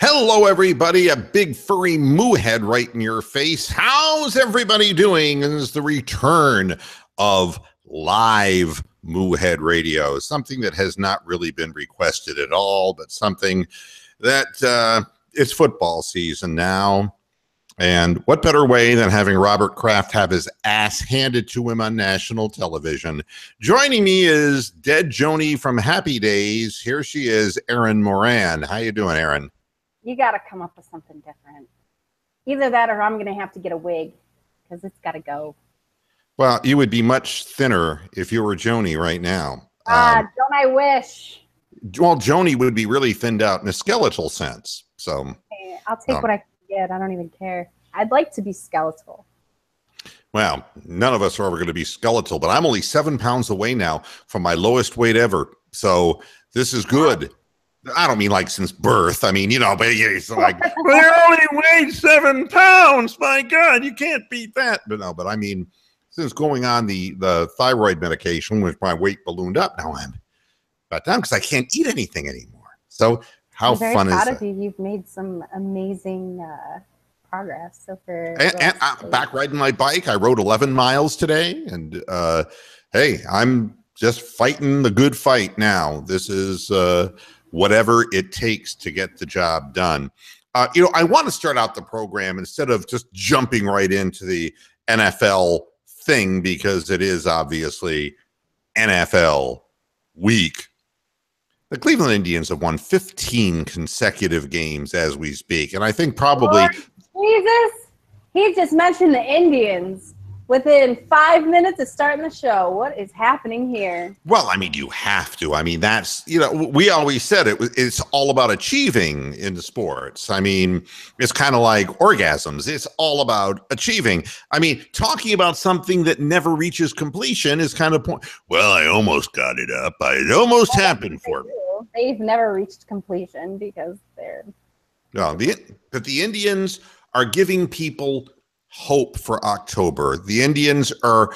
Hello, everybody. A big furry moohead right in your face. How's everybody doing? This is the return of live Moohead Radio, something that has not really been requested at all, but something that it's football season now. And what better way than having Robert Kraft have his ass handed to him on national television? Joining me is Dead Joni from Happy Days. Here she is, Erin Moran. How you doing, Erin? You got to come up with something different. Either that or I'm going to have to get a wig because it's got to go. Well, you would be much thinner if you were Joni right now. Don't I wish? Well, Joni would be really thinned out in a skeletal sense. So hey, I'll take what I can get. I don't even care. I'd like to be skeletal. Well, none of us are ever going to be skeletal, but I'm only 7 pounds away now from my lowest weight ever. So this is good. I don't mean like since birth. I mean, you know, but it's like, I only weighed 7 pounds. My God, you can't beat that. But no, but I mean, since going on the thyroid medication, which my weight ballooned up, now I'm about down because I can't eat anything anymore. So how fun is that? I'm very proud of you. You've made some amazing progress. So for and I'm back riding my bike. I rode 11 miles today. And hey, I'm just fighting the good fight now. This is whatever it takes to get the job done. You know, I want to start out the program instead of just jumping right into the NFL thing because it is obviously NFL week. The Cleveland Indians have won 15 consecutive games as we speak. And I think probably... Lord Jesus, he just mentioned the Indians within 5 minutes of starting the show. What is happening here? Well, I mean, you have to. I mean, that's, you know, we always said it's all about achieving in the sports. I mean, it's kind of like orgasms. It's all about achieving. I mean, talking about something that never reaches completion is kind of point. Well, I almost got it up. It almost happened for me. They've never reached completion because they're. No, but the Indians are giving people hope for October. The Indians are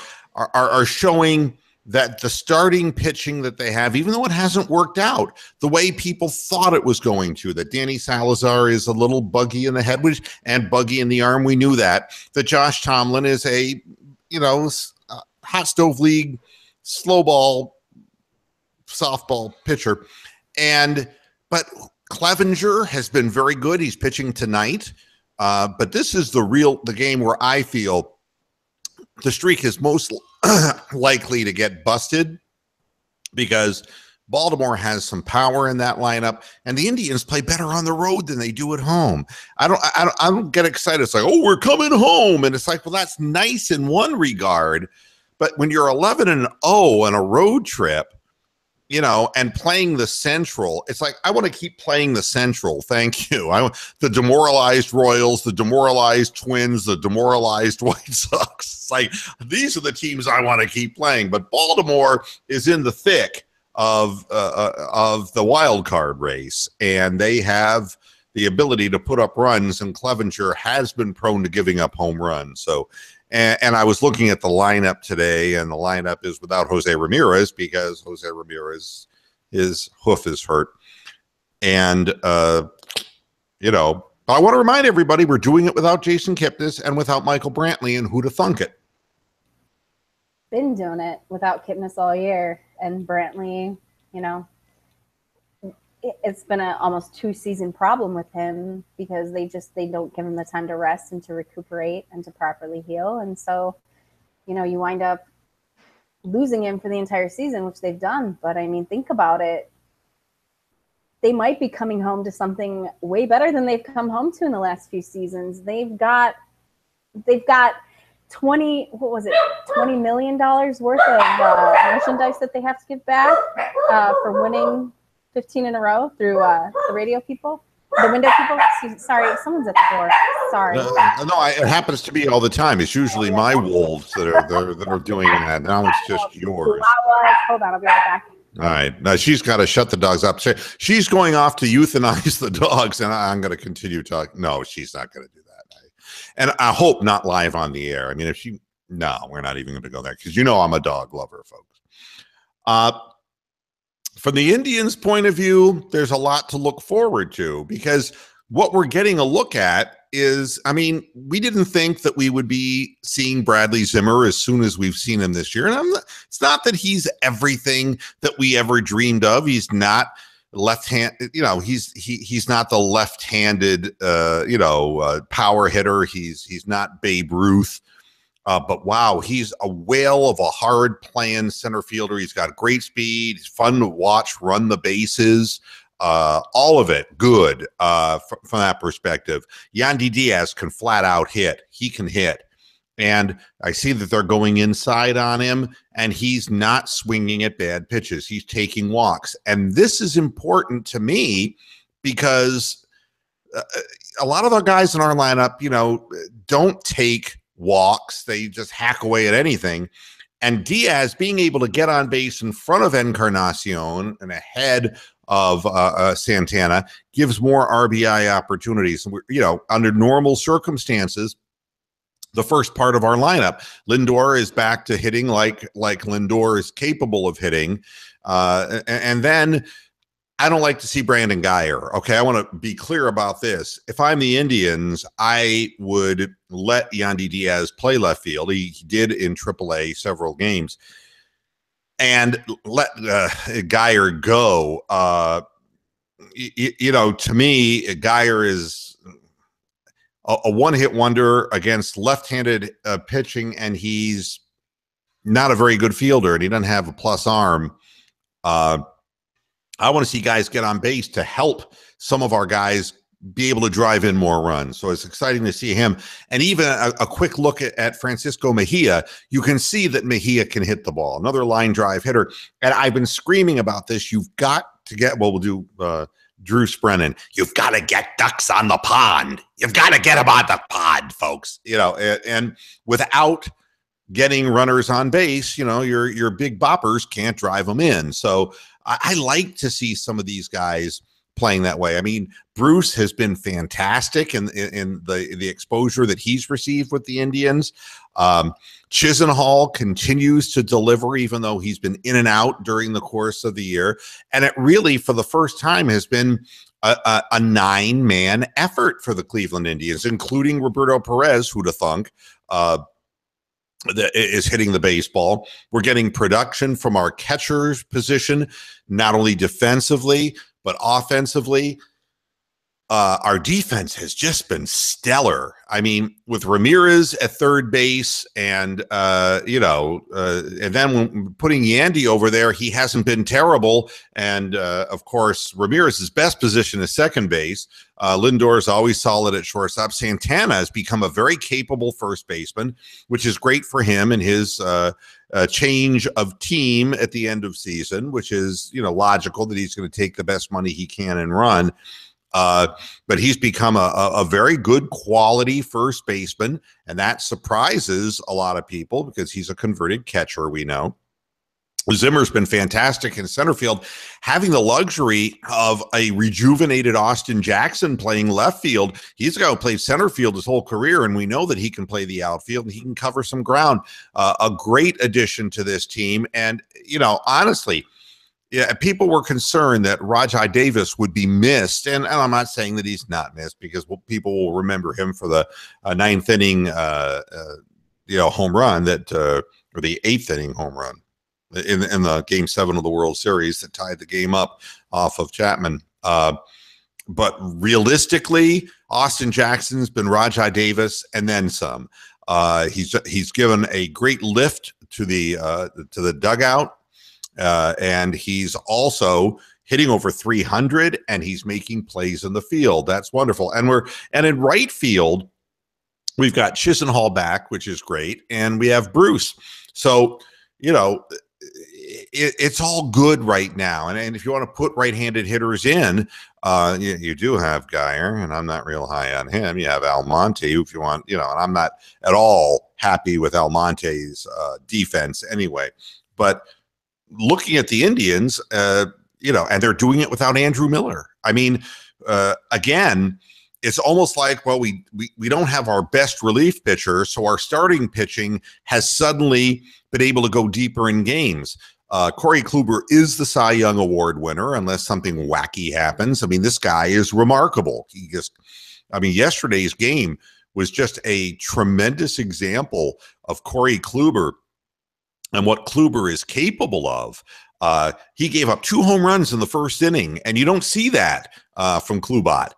showing that the starting pitching that they have, even though it hasn't worked out the way people thought it was going to, that Danny Salazar is a little buggy in the head and buggy in the arm. We knew that Josh Tomlin is a, you know, hot stove league, slow ball, softball pitcher. But Clevenger has been very good. He's pitching tonight. But this is the game where I feel the streak is most likely to get busted because Baltimore has some power in that lineup, and the Indians play better on the road than they do at home. I don't get excited. It's like, oh, we're coming home, and it's like, well, that's nice in one regard, but when you're 11-0 on a road trip, you know, and playing the Central, it's like, I want to keep playing the Central. Thank you. The demoralized Royals, the demoralized Twins, the demoralized White Sox. It's like, these are the teams I want to keep playing. But Baltimore is in the thick of the wild card race, and they have the ability to put up runs, and Clevenger has been prone to giving up home runs. So, and I was looking at the lineup today, and the lineup is without Jose Ramirez because Jose Ramirez, his hoof is hurt. And, you know, I want to remind everybody we're doing it without Jason Kipnis and without Michael Brantley, and who to thunk it. Been doing it without Kipnis all year, and Brantley, you know, it's been an almost 2-season problem with him because they don't give him the time to rest and to recuperate and to properly heal. And so, you know, you wind up losing him for the entire season, which they've done. But I mean, think about it. They might be coming home to something way better than they've come home to in the last few seasons. They've got $20 million worth of merchandise that they have to give back for winning 15 in a row through the window people. Sorry, someone's at the door. Sorry. No, it happens to me all the time. It's usually my wolves that are doing that. Now it's just yours. Hold on, I'll be right back. All right. Now she's got to shut the dogs up. She's going off to euthanize the dogs, and I'm going to continue talking. No, she's not going to do that. And I hope not live on the air. I mean, we're not even going to go there because you know I'm a dog lover, folks. From the Indians' point of view, there's a lot to look forward to because what we're getting a look at is, I mean, we didn't think that we would be seeing Bradley Zimmer as soon as we've seen him this year. And it's not that he's everything that we ever dreamed of. He's not left-hand, he's not the left-handed, power hitter. He's not Babe Ruth. But wow, he's a whale of a hard-playing center fielder. He's got great speed. He's fun to watch, run the bases. All of it good from that perspective. Yandy Diaz can flat out hit. He can hit. And I see that they're going inside on him, and he's not swinging at bad pitches. He's taking walks. And this is important to me because a lot of the guys in our lineup, don't take walks. They just hack away at anything. And Diaz being able to get on base in front of Encarnacion and ahead of Santana gives more RBI opportunities. Under normal circumstances, the first part of our lineup, Lindor is back to hitting like Lindor is capable of hitting. And then I don't like to see Brandon Guyer. Okay, I want to be clear about this. If I'm the Indians, I would let Yandy Diaz play left field. He did in AAA several games. And let Guyer go. To me, Guyer is a one-hit wonder against left-handed pitching, and he's not a very good fielder, and he doesn't have a plus arm. I want to see guys get on base to help some of our guys be able to drive in more runs. So it's exciting to see him. And even a quick look at Francisco Mejia, you can see that Mejia can hit the ball. Another line drive hitter. And I've been screaming about this. You've got to get, we'll do Drew Sprennan. You've got to get ducks on the pond. You've got to get them on the pond, folks. And without getting runners on base, your big boppers can't drive them in. So I like to see some of these guys playing that way. I mean, Bruce has been fantastic in the exposure that he's received with the Indians. Chisenhall continues to deliver, even though he's been in and out during the course of the year. And it really, for the first time, has been a 9-man effort for the Cleveland Indians, including Roberto Perez, who'd have thunk, that is hitting the baseball. We're getting production from our catcher's position, not only defensively, but offensively. Our defense has just been stellar. I mean, with Ramirez at third base and then when putting Yandy over there, he hasn't been terrible. And of course, Ramirez's best position is second base. Lindor is always solid at shortstop. Santana has become a very capable first baseman, which is great for him and his change of team at the end of season, which is, logical that he's going to take the best money he can and run. But he's become a very good quality first baseman, and that surprises a lot of people because he's a converted catcher, we know. Zimmer's been fantastic in center field, having the luxury of a rejuvenated Austin Jackson playing left field. He's a guy who played center field his whole career, and we know that he can play the outfield and he can cover some ground. A great addition to this team. And, honestly, yeah, people were concerned that Rajai Davis would be missed, and I'm not saying that he's not missed because people will remember him for the ninth inning, home run or the eighth inning home run in the Game 7 of the World Series that tied the game up off of Chapman. But realistically, Austin Jackson's been Rajai Davis and then some. He's given a great lift to the dugout. And he's also hitting over 300, and he's making plays in the field. That's wonderful. And in right field, we've got Chisenhall back, which is great, and we have Bruce. So, it's all good right now. And if you want to put right-handed hitters in, you do have Guyer, and I'm not real high on him. You have Almonte, if you want, and I'm not at all happy with Almonte's defense anyway. But looking at the Indians, and they're doing it without Andrew Miller. I mean, again, it's almost like, well, we don't have our best relief pitcher, so our starting pitching has suddenly been able to go deeper in games. Corey Kluber is the Cy Young Award winner unless something wacky happens. I mean, this guy is remarkable. Yesterday's game was just a tremendous example of Corey Kluber and what Kluber is capable of. He gave up 2 home runs in the first inning, and you don't see that from Kluber.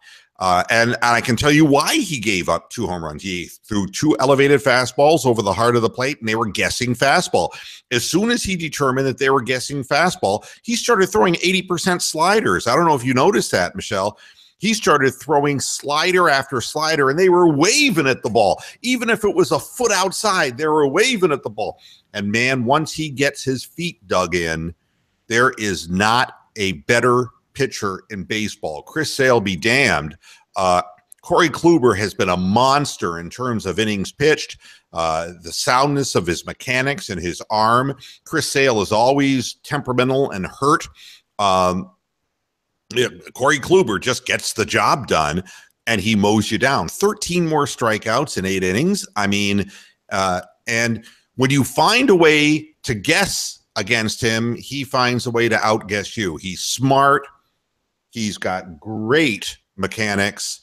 And I can tell you why he gave up 2 home runs. He threw 2 elevated fastballs over the heart of the plate, and they were guessing fastball. As soon as he determined that they were guessing fastball, he started throwing 80% sliders. I don't know if you noticed that, Michelle. He started throwing slider after slider, and they were waving at the ball. Even if it was a foot outside, they were waving at the ball. And, man, once he gets his feet dug in, there is not a better pitcher in baseball. Chris Sale be damned. Corey Kluber has been a monster in terms of innings pitched, the soundness of his mechanics and his arm. Chris Sale is always temperamental and hurt. Corey Kluber just gets the job done, and he mows you down. 13 more strikeouts in 8 innings. I mean, and when you find a way to guess against him, he finds a way to outguess you. He's smart. He's got great mechanics.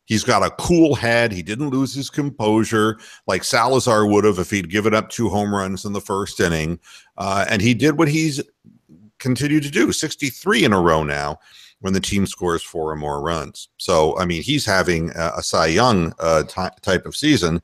He's got a cool head. He didn't lose his composure like Salazar would have if he'd given up 2 home runs in the first inning. And he did what he's continued to do, 63 in a row now, when the team scores 4 or more runs. So, I mean, he's having a Cy Young type of season.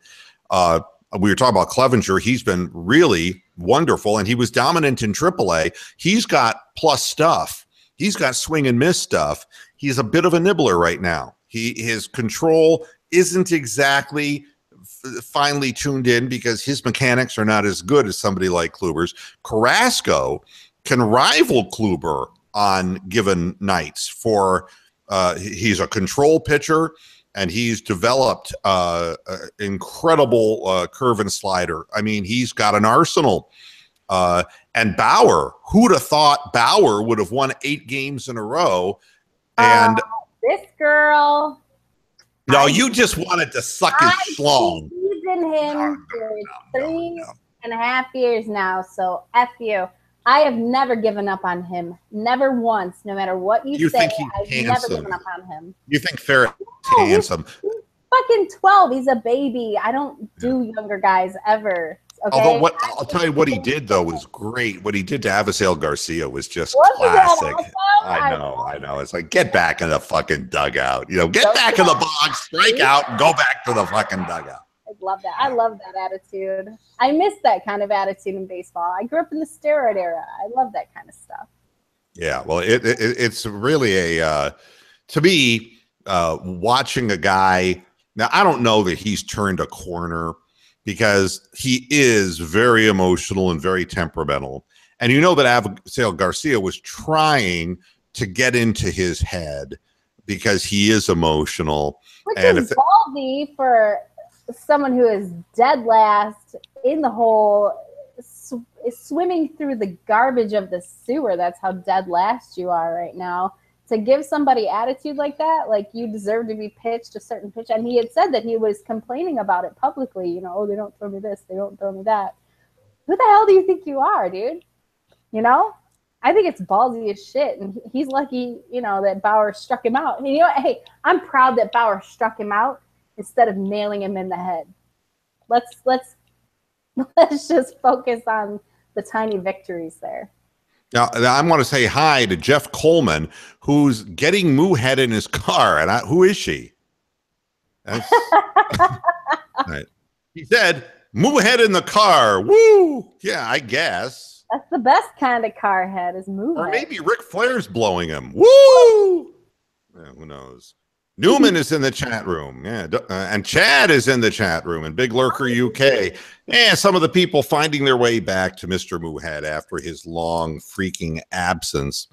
We were talking about Clevenger. He's been really wonderful, and he was dominant in AAA. He's got plus stuff. He's got swing and miss stuff. He's a bit of a nibbler right now. His control isn't exactly finely tuned in because his mechanics are not as good as somebody like Kluber's. Carrasco can rival Kluber on given nights for he's a control pitcher, and he's developed incredible curve and slider. I mean, he's got an arsenal. And Bauer, who'd have thought Bauer would have won 8 games in a row? And this girl. No, you just wanted to suck his schlong. He's in him for 3.5 years now, so F you. I have never given up on him. Never once, no matter what you say. I've never given up on him. You think Ferret's handsome? He's fucking 12. He's a baby. I don't do younger guys ever. Okay? Although I'll tell you what he did, though, was great. What he did to Avisail Garcia was just classic. I know. It's like, get back in the fucking dugout. Get back in the box, strike out, and go back to the fucking dugout. I love that. I love that attitude. I miss that kind of attitude in baseball. I grew up in the steroid era. I love that kind of stuff. Yeah, well, it's really to me, watching a guy. Now, I don't know that he's turned a corner, because he is very emotional and very temperamental. And you know that Avisail Garcia was trying to get into his head because he is emotional. Which is ballsy for someone who is dead last in the hole, swimming through the garbage of the sewer. That's how dead last you are right now. To give somebody attitude like that, like you deserve to be pitched a certain pitch. And he had said that he was complaining about it publicly. Oh, they don't throw me this, they don't throw me that. Who the hell do you think you are, dude? I think it's ballsy as shit. And he's lucky, that Bauer struck him out. And hey, I'm proud that Bauer struck him out instead of nailing him in the head. Let's just focus on the tiny victories there. Now, I want to say hi to Jeff Coleman, who's getting Moohead in his car. And who is she? Right. He said, Moohead in the car. Woo! Yeah, I guess. That's the best kind of car head is Moohead. Or maybe Ric Flair's blowing him. Woo! Yeah, who knows? Newman is in the chat room. Yeah, and Chad is in the chat room in Big Lurker UK. Yeah, some of the people finding their way back to Mr. Moohead after his long freaking absence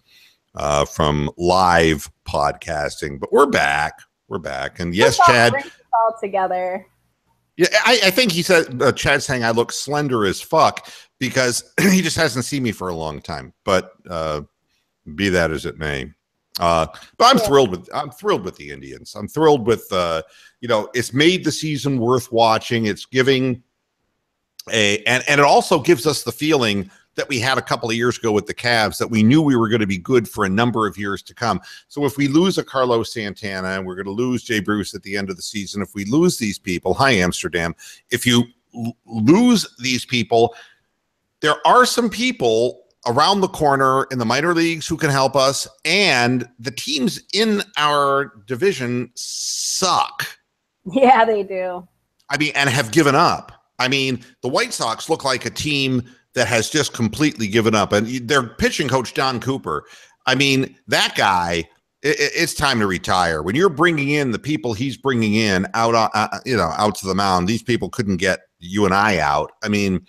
from live podcasting. But we're back. We're back. And yes, Chad. All together. Yeah, I think he said, Chad's saying I look slender as fuck because he just hasn't seen me for a long time. But be that as it may. But I'm thrilled with the Indians. I'm thrilled with it's made the season worth watching. It's giving and it also gives us the feeling that we had a couple of years ago with the Cavs that we knew we were going to be good for a number of years to come. So if we lose a Carlos Santana and we're going to lose Jay Bruce at the end of the season, if we lose these people, hi Amsterdam, if you lose these people, there are some people around the corner in the minor leagues who can help us, and the teams in our division suck. Yeah, they do. I mean, and have given up. I mean, the White Sox look like a team that has just completely given up, and their pitching coach, Don Cooper, I mean, that guy, it's time to retire. When you're bringing in the people he's bringing in out, out to the mound, these people couldn't get you and I out. I mean,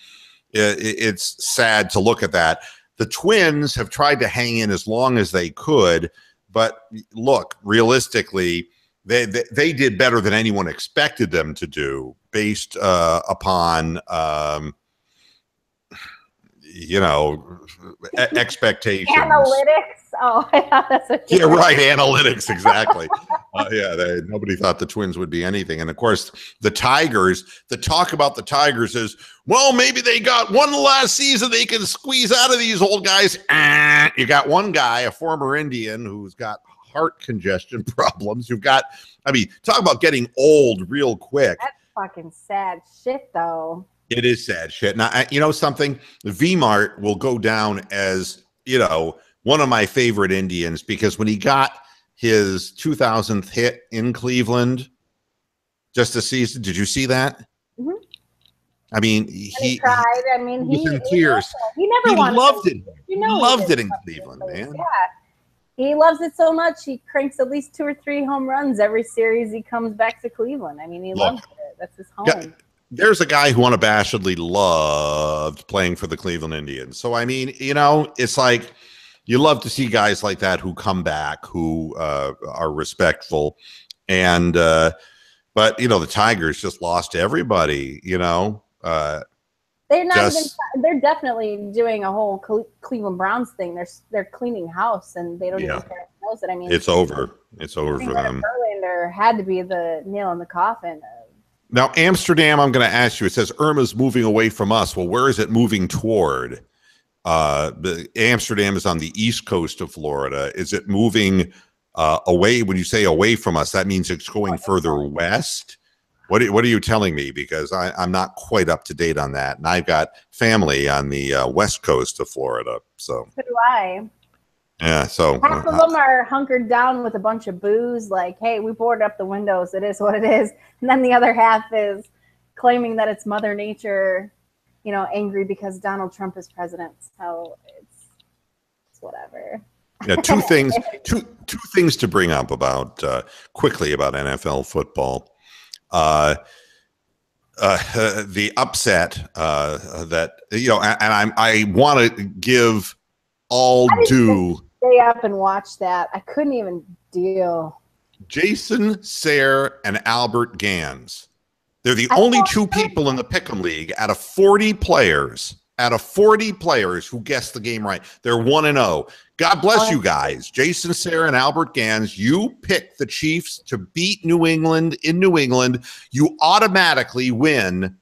it's sad to look at that. The Twins have tried to hang in as long as they could, but look, realistically, they did better than anyone expected them to do based upon, expectations. Analytics. Oh, that's what yeah, right. Analytics. Exactly. Nobody thought the Twins would be anything. And of course, the Tigers, the talk about the Tigers is, well, maybe they got one last season they can squeeze out of these old guys. You got one guy, a former Indian, who's got heart congestion problems. You've got, talk about getting old real quick. That's fucking sad shit, though. It is sad shit. Now, you know something? V-Mart will go down as, one of my favorite Indians, because when he got his 2000th hit in Cleveland just a season, did you see that? Mm-hmm. I mean, he cried. I mean, he was in tears. He never loved it. He loved it in Cleveland, man. Yeah. He loves it so much, he cranks at least 2 or 3 home runs every series he comes back to Cleveland. I mean, he loves it. That's his home. Yeah, there's a guy who unabashedly loved playing for the Cleveland Indians. So, I mean, it's like you love to see guys like that who come back, who are respectful. And, but, the Tigers just lost to everybody, They're not they're definitely doing a whole Cleveland Browns thing. They're cleaning house, and they don't even care who knows it. I mean, it's over. It's over for them. Verlander had to be the nail in the coffin. Now, Amsterdam, I'm going to ask you. It says Irma's moving away from us. Well, where is it moving toward? Amsterdam is on the east coast of Florida. Is it moving away? When you say away from us, that means it's going further west. What are you telling me? Because I'm not quite up to date on that, and I've got family on the west coast of Florida. So do I. Yeah. So half of them are hunkered down with a bunch of booze, like, "Hey, we boarded up the windows. It is what it is." And then the other half is claiming that it's Mother Nature, angry because Donald Trump is president. So it's whatever. Yeah. Two things to bring up quickly about NFL football. The upset that and I want to give all due. Stay up and watch that. I couldn't even deal. Jason Sayre and Albert Gans. They're the only 2 people in the Pick'em League out of 40 players. Who guessed the game right. They're 1-0. God bless you guys. Jason Sayre and Albert Gans, you picked the Chiefs to beat New England in New England. You automatically win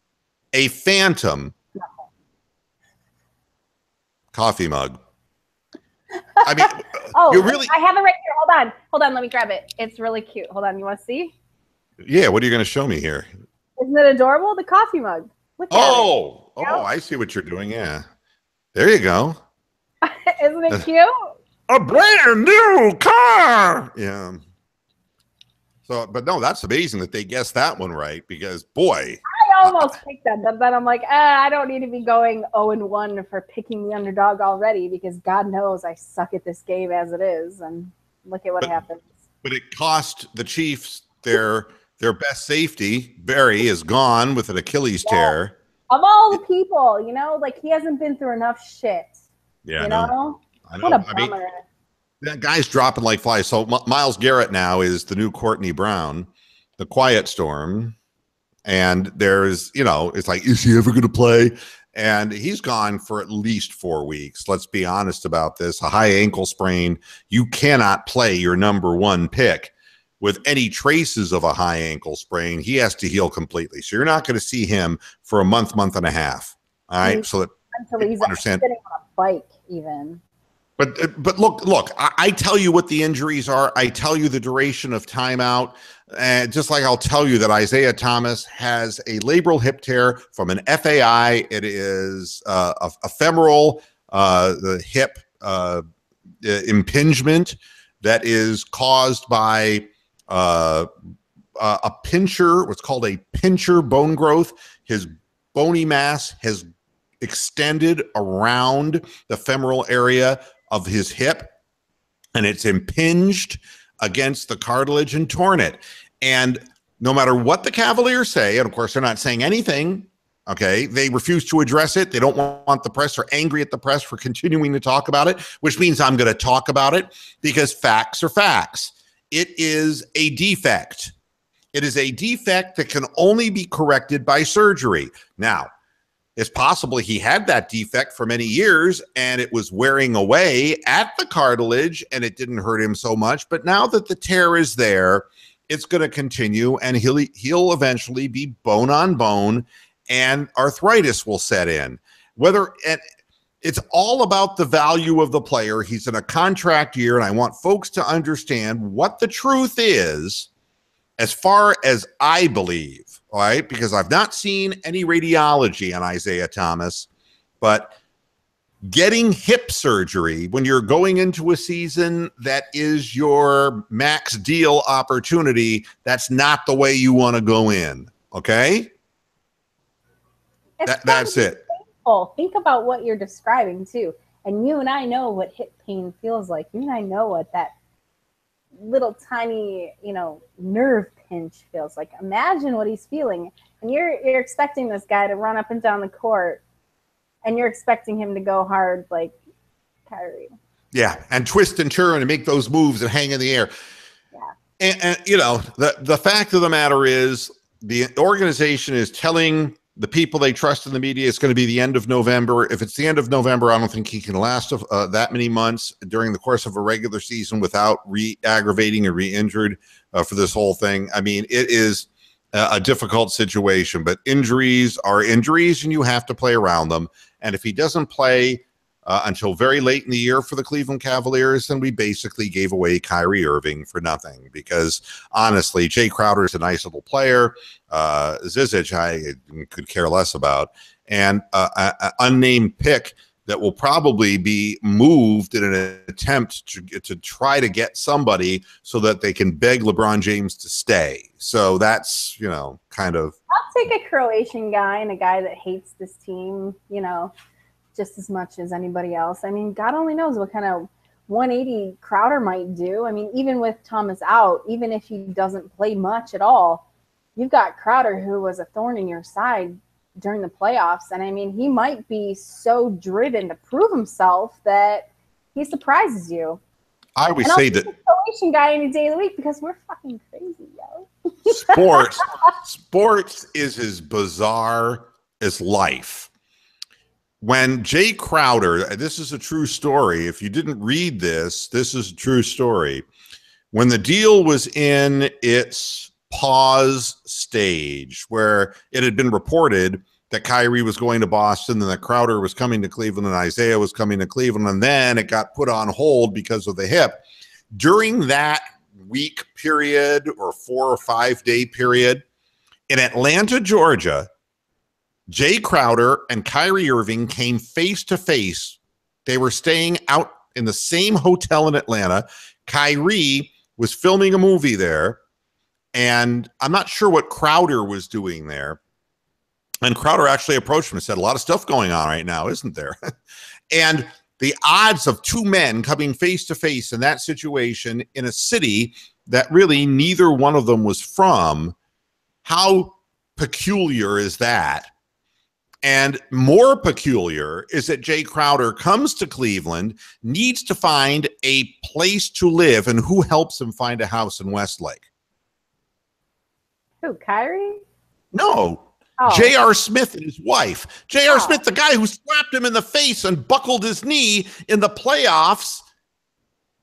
a phantom coffee mug. I mean, you really. I have it right here. Hold on. Let me grab it. It's really cute. Hold on. You want to see? Yeah. What are you going to show me here? Isn't it adorable? The coffee mug. Oh, I see what you're doing. Yeah. There you go. Isn't it cute? A brand new car. Yeah. So, but no, that's amazing that they guessed that one right, because boy. I almost picked that, but then I'm like, I don't need to be going 0-1 for picking the underdog already, because God knows I suck at this game as it is. And look at what happens. But it cost the Chiefs their best safety. Barry is gone with an Achilles tear. Of all the people, like he hasn't been through enough shit. Yeah, I know. What a bummer. That guy's dropping like flies. So Myles Garrett now is the new Courtney Brown, the quiet storm. And there's, it's like, is he ever going to play? And he's gone for at least 4 weeks. Let's be honest about this. A high ankle sprain, you cannot play your number 1 pick with any traces of a high ankle sprain. He has to heal completely. So you're not going to see him for a month and a half. All right. So until he's understand. sitting on a bike even. But look, I tell you what the injuries are. I tell you the duration of timeout. And just like I'll tell you that Isaiah Thomas has a labral hip tear from an FAI. It is a femoral, the hip impingement that is caused by a pincher, what's called a pincher bone growth. His bony mass has extended around the femoral area of his hip, and it's impinged against the cartilage and torn it. And no matter what the Cavaliers say, and of course they're not saying anything, okay, they refuse to address it. They don't want the press, or angry at the press for continuing to talk about it, which means I'm going to talk about it because facts are facts. It is a defect. It is a defect that can only be corrected by surgery. Now, it's possible he had that defect for many years and it was wearing away at the cartilage and it didn't hurt him so much. But now that the tear is there, it's going to continue and he'll eventually be bone on bone and arthritis will set in. It's all about the value of the player. He's in a contract year, and I want folks to understand what the truth is as far as I believe. All right, because I've not seen any radiology on Isaiah Thomas, but getting hip surgery when you're going into a season that is your max deal opportunity, that's not the way you want to go in, okay? That's it. Painful. Think about what you're describing, too. And you and I know what hip pain feels like. You and I know what that little tiny, nerve pinch feels like. Imagine what he's feeling. And you're expecting this guy to run up and down the court, and you're expecting him to go hard like Kyrie. Yeah, and twist and turn and make those moves and hang in the air. Yeah. And the fact of the matter is the organization is telling the people they trust in the media it's going to be the end of November. If it's the end of November, I don't think he can last that many months during the course of a regular season without re-aggravating or re-injured for this whole thing. I mean, it is a difficult situation, but injuries are injuries and you have to play around them. And if he doesn't play until very late in the year for the Cleveland Cavaliers, then we basically gave away Kyrie Irving for nothing because honestly, Jae Crowder is a nice little player. Zizic, I could care less about, and an unnamed pick that will probably be moved in an attempt to try to get somebody so that they can beg LeBron James to stay. So that's, kind of. I'll take a Croatian guy and a guy that hates this team, just as much as anybody else. I mean, God only knows what kind of 180 Crowder might do. I mean, even with Thomas out, even if he doesn't play much at all, you've got Crowder who was a thorn in your side during the playoffs. And I mean, he might be so driven to prove himself that he surprises you. I always say that Croatian guy any day of the week because we're fucking crazy, yo. Sports is as bizarre as life. When Jae Crowder, this is a true story. If you didn't read this, this is a true story. When the deal was in its pause stage, where it had been reported that Kyrie was going to Boston and that Crowder was coming to Cleveland and Isaiah was coming to Cleveland, and then it got put on hold because of the hip. During that week period or 4 or 5 day period in Atlanta, Georgia, Jae Crowder and Kyrie Irving came face to face. They were staying out in the same hotel in Atlanta. Kyrie was filming a movie there, and I'm not sure what Crowder was doing there. And Crowder actually approached him and said, a lot of stuff going on right now, isn't there? And the odds of two men coming face to face in that situation in a city that really neither one of them was from, how peculiar is that? And more peculiar is that Jae Crowder comes to Cleveland, needs to find a place to live, and who helps him find a house in Westlake? Who, Kyrie? No. Oh. J.R. Smith and his wife. J.R. Smith, the guy who slapped him in the face and buckled his knee in the playoffs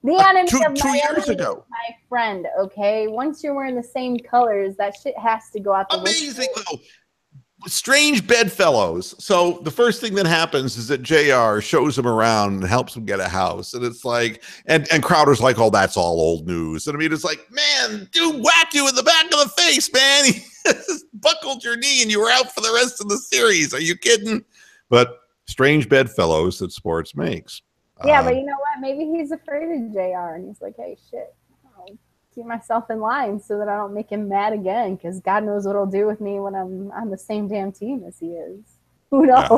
the enemy two of my years enemy ago. Is my friend, okay? Once you're wearing the same colors, that shit has to go out the window. Amazing, though. strange bedfellows. So the first thing that happens is that JR shows him around and helps him get a house. And it's like, and Crowder's like, oh, that's all old news. And I mean, it's like, man, dude whacked you in the back of the face, man. He just buckled your knee and you were out for the rest of the series. Are you kidding? But strange bedfellows that sports makes. Yeah, but you know what? Maybe he's afraid of JR and he's like, hey, shit. Keep myself in line so that I don't make him mad again, because God knows what he'll do with me when I'm on the same damn team as he is. Who knows?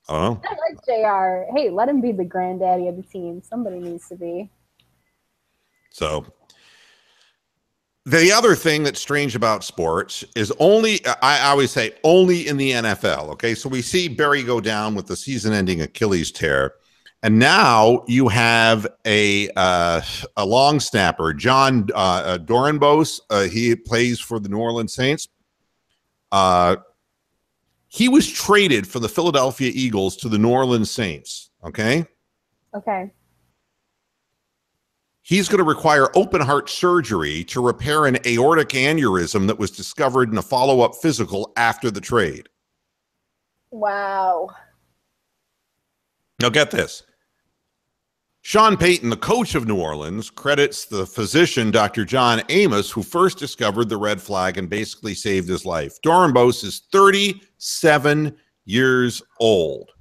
I don't know. I like JR. Hey, let him be the granddaddy of the team. Somebody needs to be. So the other thing that's strange about sports is I always say only in the NFL. Okay, so we see Barry go down with the season-ending Achilles tear. And now you have a long snapper, Doron Bose. He plays for the New Orleans Saints. He was traded from the Philadelphia Eagles to the New Orleans Saints. Okay. Okay. He's going to require open heart surgery to repair an aortic aneurysm that was discovered in a follow-up physical after the trade. Wow. Now get this. Sean Payton, the coach of New Orleans, credits the physician, Dr. John Amos, who first discovered the red flag and basically saved his life. Doron Bose is 37 years old.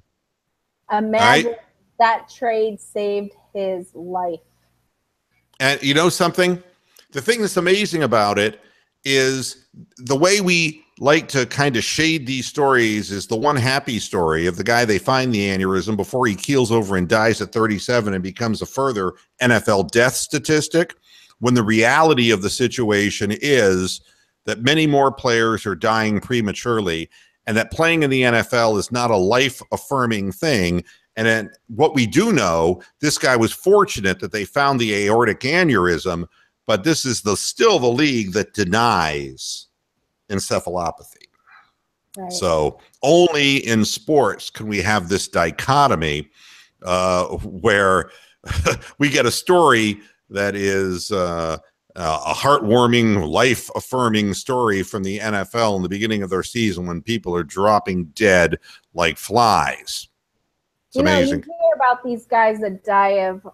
Imagine that trade saved his life. And you know something? The thing that's amazing about it is the way we like to kind of shade these stories is the one happy story of the guy they find the aneurysm before he keels over and dies at 37 and becomes a further NFL death statistic, when the reality of the situation is that many more players are dying prematurely and that playing in the NFL is not a life-affirming thing. And then what we do know, this guy was fortunate that they found the aortic aneurysm, but this is still the league that denies encephalopathy. Right. So only in sports can we have this dichotomy where we get a story that is a heartwarming, life-affirming story from the NFL in the beginning of their season when people are dropping dead like flies. It's amazing. You hear about these guys that die of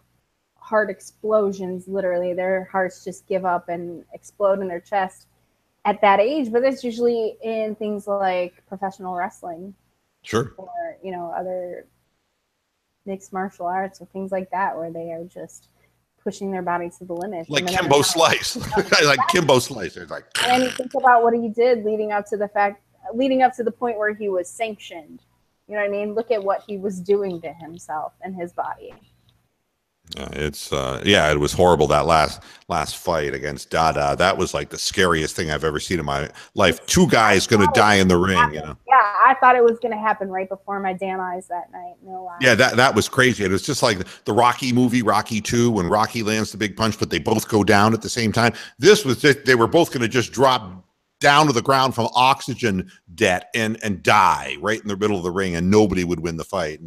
heart explosions, literally. Their hearts just give up and explode in their chest at that age, but that's usually in things like professional wrestling. Sure. Or, other mixed martial arts or things like that, where they are just pushing their body to the limit. Like Kimbo Slice. Like Kimbo Slice. It's like, and you think about what he did leading up to the point where he was sanctioned. You know what I mean? Look at what he was doing to himself and his body. It was horrible, that last fight against Dada. That was like the scariest thing I've ever seen in my life. Two guys going to die in the ring, Yeah, I thought it was going to happen right before my damn eyes that night. No lie. Yeah, that was crazy. It was just like the Rocky movie, Rocky 2, when Rocky lands the big punch, but they both go down at the same time. This was just, they were both going to just drop down to the ground from oxygen debt and die right in the middle of the ring, and nobody would win the fight.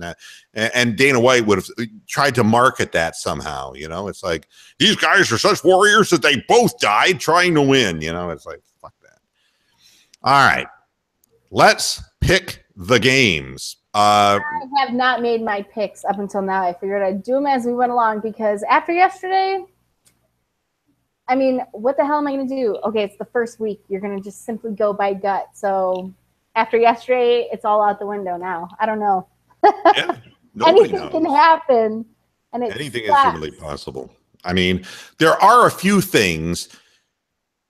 And Dana White would have tried to market that somehow. It's like, these guys are such warriors that they both died trying to win. It's like, fuck that. All right, let's pick the games. I have not made my picks up until now. I figured I'd do them as we went along, because after yesterday, I mean, what the hell am I going to do? Okay, it's the first week. You're going to just simply go by gut. So after yesterday, it's all out the window now. I don't know. Yeah, anything can happen. And anything is humanly possible. I mean, there are a few things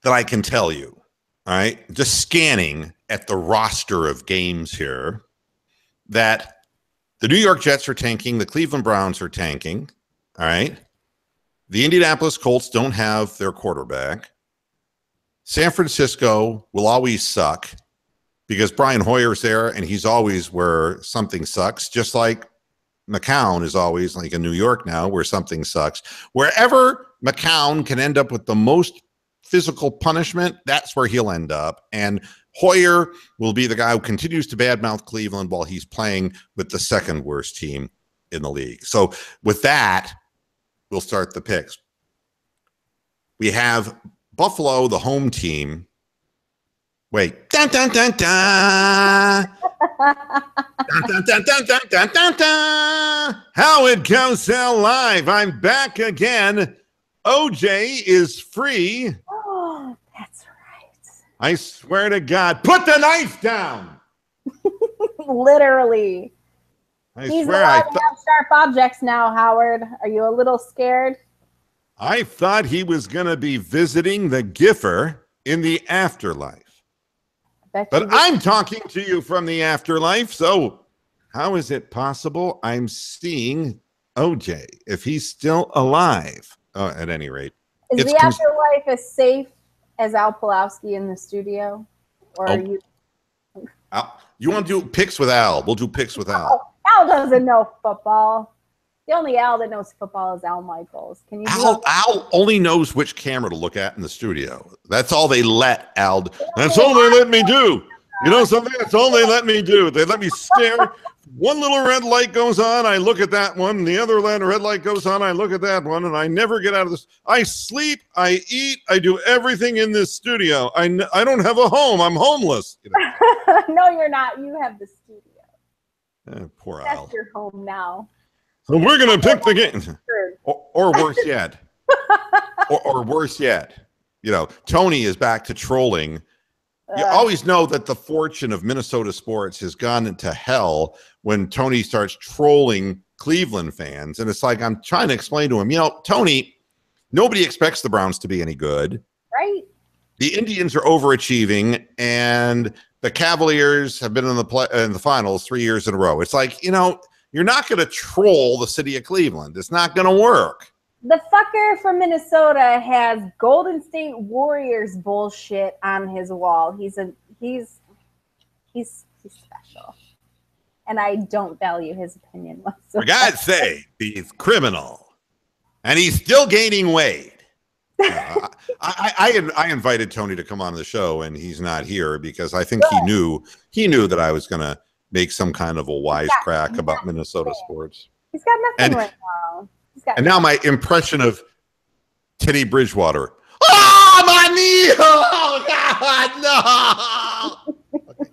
that I can tell you. All right, just scanning at the roster of games here, that the New York Jets are tanking. The Cleveland Browns are tanking. All right. The Indianapolis Colts don't have their quarterback. San Francisco will always suck because Brian Hoyer's there, and he's always where something sucks, just like McCown is always like in New York now where something sucks. Wherever McCown can end up with the most physical punishment, that's where he'll end up. And Hoyer will be the guy who continues to badmouth Cleveland while he's playing with the second worst team in the league. So with that, we'll start the picks. We have Buffalo, the home team, Wait. Dun, dun, dun, dun. Dun, dun, dun, dun, dun, dun, dun, dun. Howard Cosell live. I'm back again. OJ is free. Oh, that's right. I swear to God. Put the knife down. Literally. He's allowed to have sharp objects now, Howard. Are you a little scared? I thought he was going to be visiting the Giffer in the afterlife. But I'm talking to you from the afterlife, so how is it possible I'm seeing OJ if he's still alive? Oh, at any rate. Is the afterlife as safe as Al Pulowski in the studio? Or are you... You want to do picks with Al? We'll do picks with Al. Al doesn't know football. The only Al that knows football is Al Michaels. Can you? Al only knows which camera to look at in the studio. That's all they let Al. That's all they let me do. You know something? That's all they let me do. They let me stare. One little red light goes on, I look at that one. The other red light goes on, I look at that one, and I never get out of this. I sleep, I eat, I do everything in this studio. I don't have a home. I'm homeless. You know? No, you're not. You have the studio. Poor Al. That's your home now. So we're going to pick the game. Or worse yet. or worse yet. You know, Tony is back to trolling. You always know that the fortune of Minnesota sports has gone into hell when Tony starts trolling Cleveland fans. And it's like, I'm trying to explain to him, you know, Tony, nobody expects the Browns to be any good. Right. The Indians are overachieving, and the Cavaliers have been in the finals 3 years in a row. It's like, you know, you're not going to troll the city of Cleveland. It's not going to work. The fucker from Minnesota has Golden State Warriors bullshit on his wall. He's special, and I don't value his opinion whatsoever. For God's sake, he's criminal, and he's still gaining weight. I invited Tony to come on the show, and he's not here because I think he knew that I was going to make some kind of a wisecrack about Minnesota sports. He's got nothing right now. And now my impression of Teddy Bridgewater. Oh, my knee! Oh, God, no! Okay.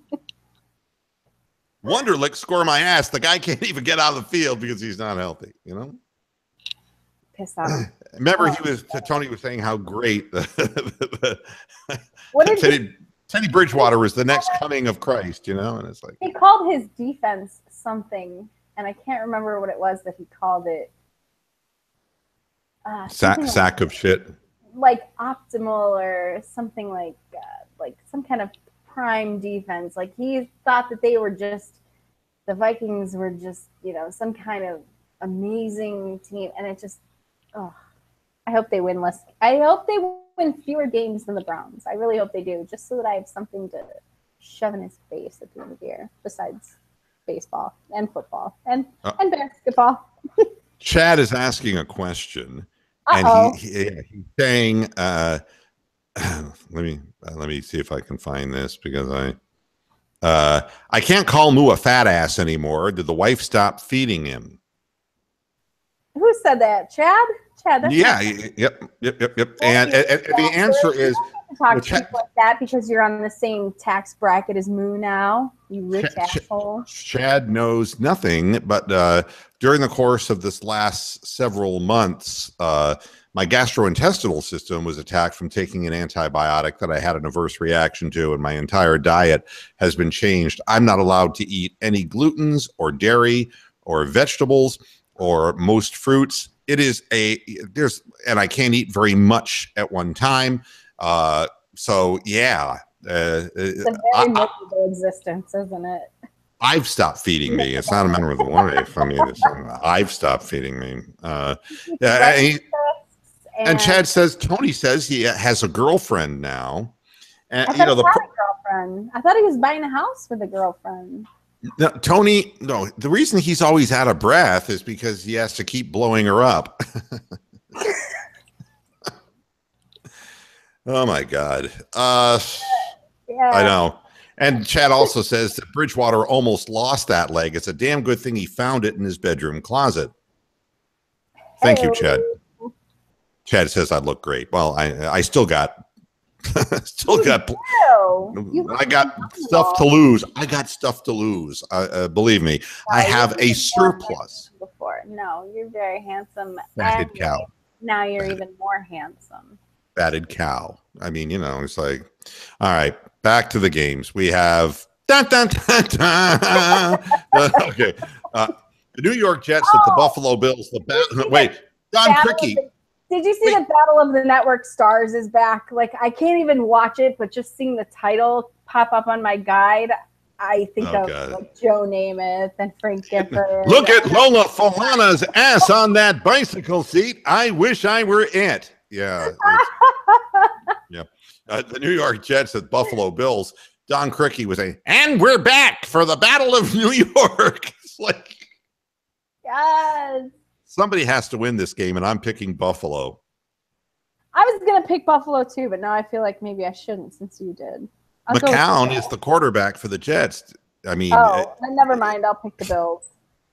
Wonderlic score my ass. The guy can't even get out of the field because he's not healthy, you know? Piss off. Remember, Tony was saying how great Teddy Bridgewater was the next coming of Christ, you know? And it's like... He called his defense something, and I can't remember what it was that he called it. Sack of shit, like optimal or something like some kind of prime defense. Like he thought that the Vikings were just, you know, some kind of amazing team, and it just, I hope they win less. I hope they win fewer games than the Browns. I really hope they do, just so that I have something to shove in his face at the end of the year, besides baseball and football and basketball. Chad is asking a question. And he's saying, let me see if I can find this, because I can't call Moo a fat ass anymore. Did the wife stop feeding him? Who said that? Chad? Chad. Yeah. Yep. And the answer is, talk to people like that because you're on the same tax bracket as Moo now, you rich asshole. Chad knows nothing, but during the course of this last several months, my gastrointestinal system was attacked from taking an antibiotic that I had an adverse reaction to, and my entire diet has been changed. I'm not allowed to eat any glutens or dairy or vegetables or most fruits. And I can't eat very much at one time. So yeah, it's a very miserable existence, isn't it? I've stopped feeding me. It's not a matter of the wife. I mean, I've stopped feeding me. And Chad says, Tony says he has a girlfriend now. And I thought he had a girlfriend. I thought he was buying a house with a girlfriend. No, Tony, no. The reason he's always out of breath is because he has to keep blowing her up. Oh my God. Yeah. I know. And Chad also says that Bridgewater almost lost that leg. It's a damn good thing he found it in his bedroom closet. Thank you, Chad. Chad says I look great. Well, I still got Still got. I got stuff to lose. I got stuff to lose. Believe me, I have a surplus. Before, no, you're very handsome. Fatted cow. Now you're even more handsome. Fatted cow. I mean, it's like, all right, back to the games. We have. Dun, dun, dun, dun. Okay. The New York Jets at the Buffalo Bills. Don Criqui. Did you see the Battle of the Network Stars is back? Like, I can't even watch it, but just seeing the title pop up on my guide, I think of like Joe Namath and Frank Gifford. Look at Lola Falana's ass on that bicycle seat. I wish I were it. Yeah. Yeah. The New York Jets at Buffalo Bills. Don Criqui was saying, and we're back for the Battle of New York. It's like, yes. Somebody has to win this game, and I'm picking Buffalo. I was going to pick Buffalo too, but now I feel like maybe I shouldn't since you did. McCown is the quarterback for the Jets. I mean, never mind. I'll pick the Bills.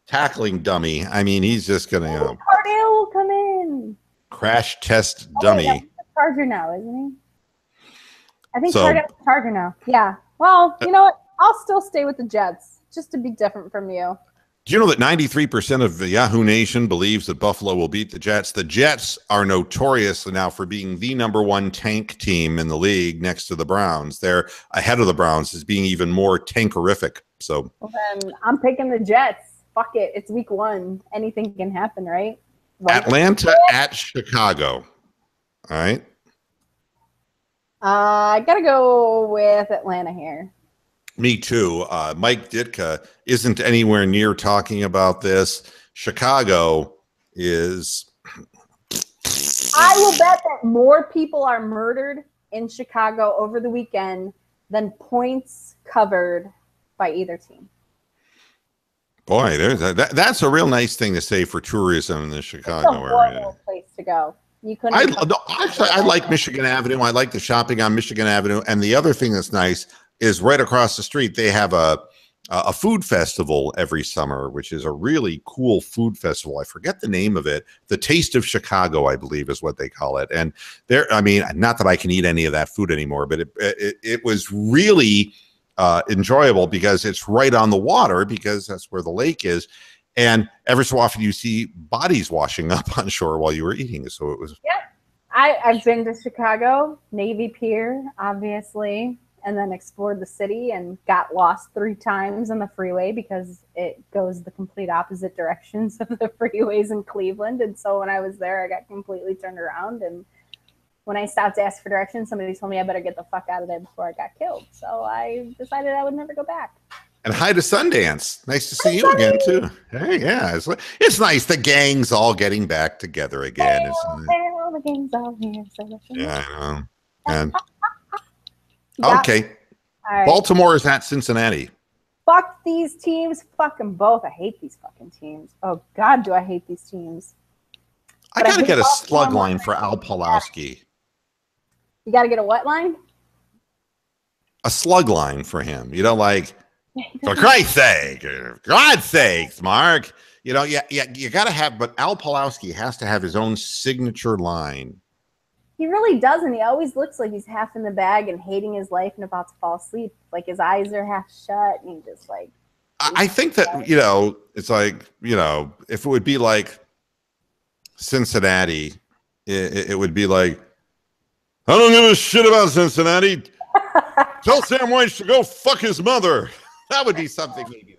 Tackling dummy. I mean, he's just going to Cardale will come in. Crash test dummy. He's a Charger now, isn't he? I think Cardale's a Charger now. Yeah. Well, you know what? I'll still stay with the Jets just to be different from you. Do you know that 93% of the Yahoo Nation believes that Buffalo will beat the Jets? The Jets are notorious now for being the #1 tank team in the league next to the Browns. They're ahead of the Browns as being even more tankerific. So then I'm picking the Jets. Fuck it. It's week 1. Anything can happen, right? Atlanta at Chicago. All right. I got to go with Atlanta here. Me too. Mike Ditka isn't anywhere near talking about this. Chicago is. I will bet that more people are murdered in Chicago over the weekend than points covered by either team. Boy, that's a real nice thing to say for tourism in the Chicago area. It's a place to go. You couldn't. I like Michigan Avenue. I like the shopping on Michigan Avenue. And the other thing that's nice is right across the street, they have a food festival every summer, which is a really cool food festival. I forget the name of it. The Taste of Chicago, I believe, is what they call it. And not that I can eat any of that food anymore, but it was really enjoyable because it's right on the water because that's where the lake is. And every so often you see bodies washing up on shore while you were eating. So it was. Yeah, I've been to Chicago, Navy Pier, obviously. And then explored the city and got lost 3 times on the freeway because it goes the complete opposite directions of the freeways in Cleveland. And so when I was there, I got completely turned around. And when I stopped to ask for directions, somebody told me I better get the fuck out of there before I got killed. So I decided I would never go back. And hi to Sundance. Nice to see you again, too. Hey, yeah. It's nice. The gang's all getting back together again. The gang's all here. Yeah, I know. And okay. Right. Baltimore is at Cincinnati. Fuck these teams. Fuck them both. I hate these fucking teams. Oh, God, do I hate these teams. I got to get a slug line for Al Pawlowski. You got to get a what line? A slug line for him. For Christ's sake, for God's sakes, Mark. You got to have, but Al Pawlowski has to have his own signature line. He really doesn't. He always looks like he's half in the bag and hating his life and about to fall asleep. Like his eyes are half shut and he just like. I think that, it's like, if it would be like Cincinnati, it would be like, I don't give a shit about Cincinnati. Tell Sam Weiss to go fuck his mother. That would be something maybe.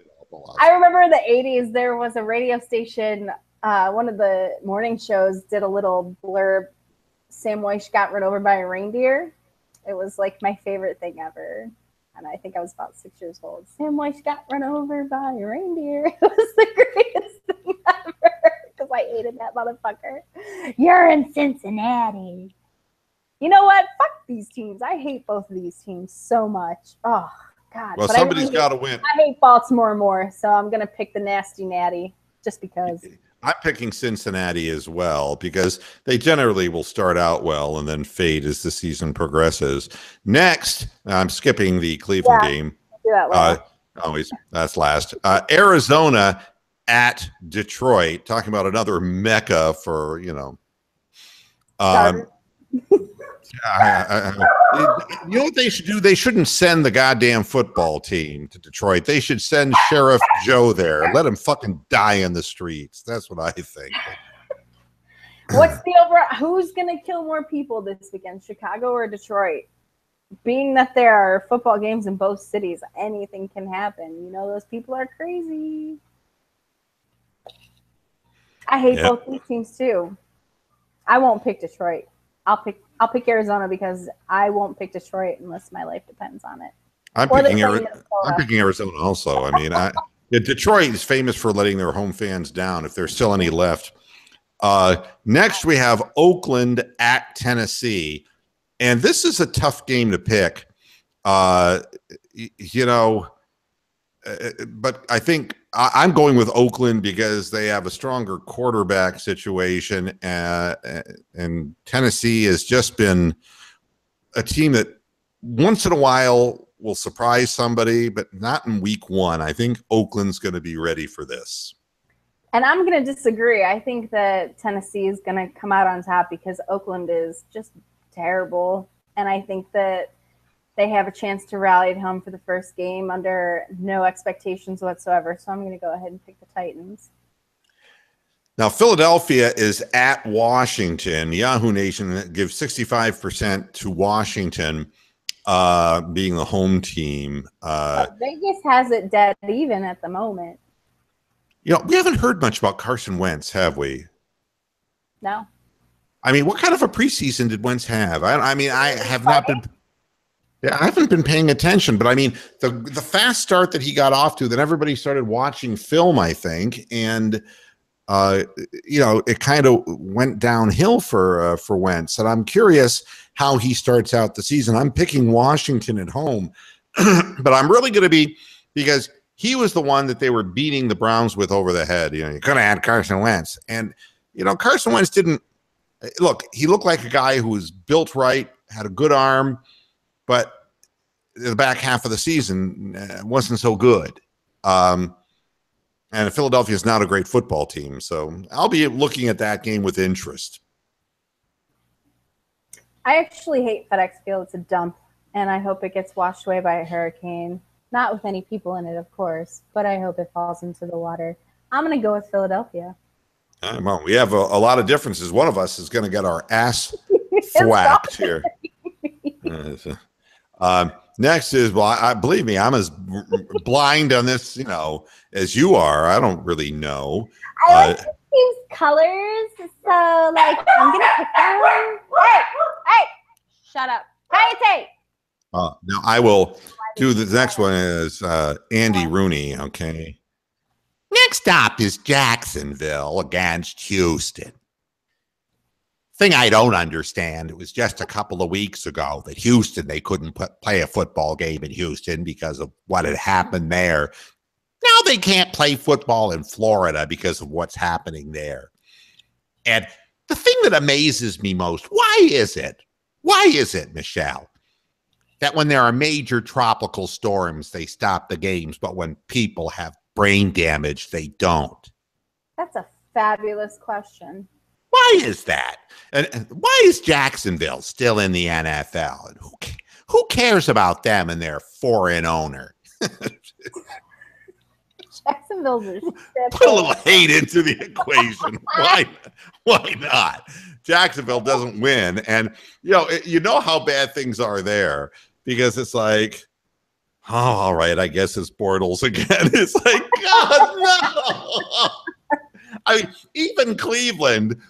I remember in the 80s, there was a radio station, one of the morning shows did a little blurb. Sam Weiss got run over by a reindeer. It was like my favorite thing ever. And I think I was about 6 years old. Sam Weiss got run over by a reindeer. It was the greatest thing ever because I hated that motherfucker. You're in Cincinnati. You know what? Fuck these teams. I hate both of these teams so much. Oh, God. Well, somebody's got to win. I hate Baltimore more, so I'm going to pick the nasty natty just because. I'm picking Cincinnati as well because they generally will start out well and then fade as the season progresses. Next, I'm skipping the Cleveland game. Do that always, that's last. Arizona at Detroit. Talking about another mecca for You know what they should do? They shouldn't send the goddamn football team to Detroit. They should send Sheriff Joe there. Let him fucking die in the streets. That's what I think. What's the overall? Who's going to kill more people this weekend, Chicago or Detroit? Being that there are football games in both cities, anything can happen. You know, those people are crazy. I hate both these teams too. I won't pick Detroit. I'll pick Arizona because I won't pick Detroit unless my life depends on it. I'm picking Arizona also. I mean, Detroit is famous for letting their home fans down if there's still any left. Next, we have Oakland at Tennessee. And this is a tough game to pick, you know, but I think I'm going with Oakland because they have a stronger quarterback situation. And Tennessee has just been a team that once in a while will surprise somebody, but not in week one. I think Oakland's going to be ready for this. And I'm going to disagree. I think that Tennessee is going to come out on top because Oakland is just terrible, and I think that they have a chance to rally at home for the first game under no expectations whatsoever. So I'm going to go ahead and pick the Titans. Now, Philadelphia is at Washington. Yahoo Nation gives 65% to Washington being the home team. Vegas has it dead even at the moment. You know, we haven't heard much about Carson Wentz, have we? No. I mean, what kind of a preseason did Wentz have? I mean, I have not been. Yeah, I haven't been paying attention, but I mean, the fast start that he got off to, then everybody started watching film, I think, and you know, it kind of went downhill for Wentz. And I'm curious how he starts out the season. I'm picking Washington at home, but I'm really going to be because he was the one that they were beating the Browns with over the head. You know, you could have had Carson Wentz, and you know, Carson Wentz didn't. Look, he looked like a guy who was built right, had a good arm, but the back half of the season wasn't so good. And Philadelphia is not a great football team, so I'll be looking at that game with interest. I actually hate FedEx Field. It's a dump, and I hope it gets washed away by a hurricane. Not with any people in it, of course, but I hope it falls into the water. I'm going to go with Philadelphia. Well, we have a lot of differences. One of us is going to get our ass thwacked here. Next is, well, I believe me, I'm as blind on this, you know, as you are. I don't really know. I like these colors, so like I'm gonna pick them. Hey, shut up. Hey. Now I will do the next one is Andy Rooney. Okay. Next up is Jacksonville against Houston. Thing I don't understand, it was just a couple of weeks ago that Houston, they couldn't play a football game in Houston because of what had happened there. Now they can't play football in Florida because of what's happening there. And the thing that amazes me most, why is it, Michelle, that when there are major tropical storms, they stop the games, but when people have brain damage, they don't? That's a fabulous question. Why is that? And why is Jacksonville still in the NFL? And who cares about them and their foreign owner? Jacksonville's a shit. Put a little hate into the equation. Why not? Jacksonville doesn't win. And, you know how bad things are there because it's like, oh, all right, I guess it's Bortles again. It's like, God, no. I mean, even Cleveland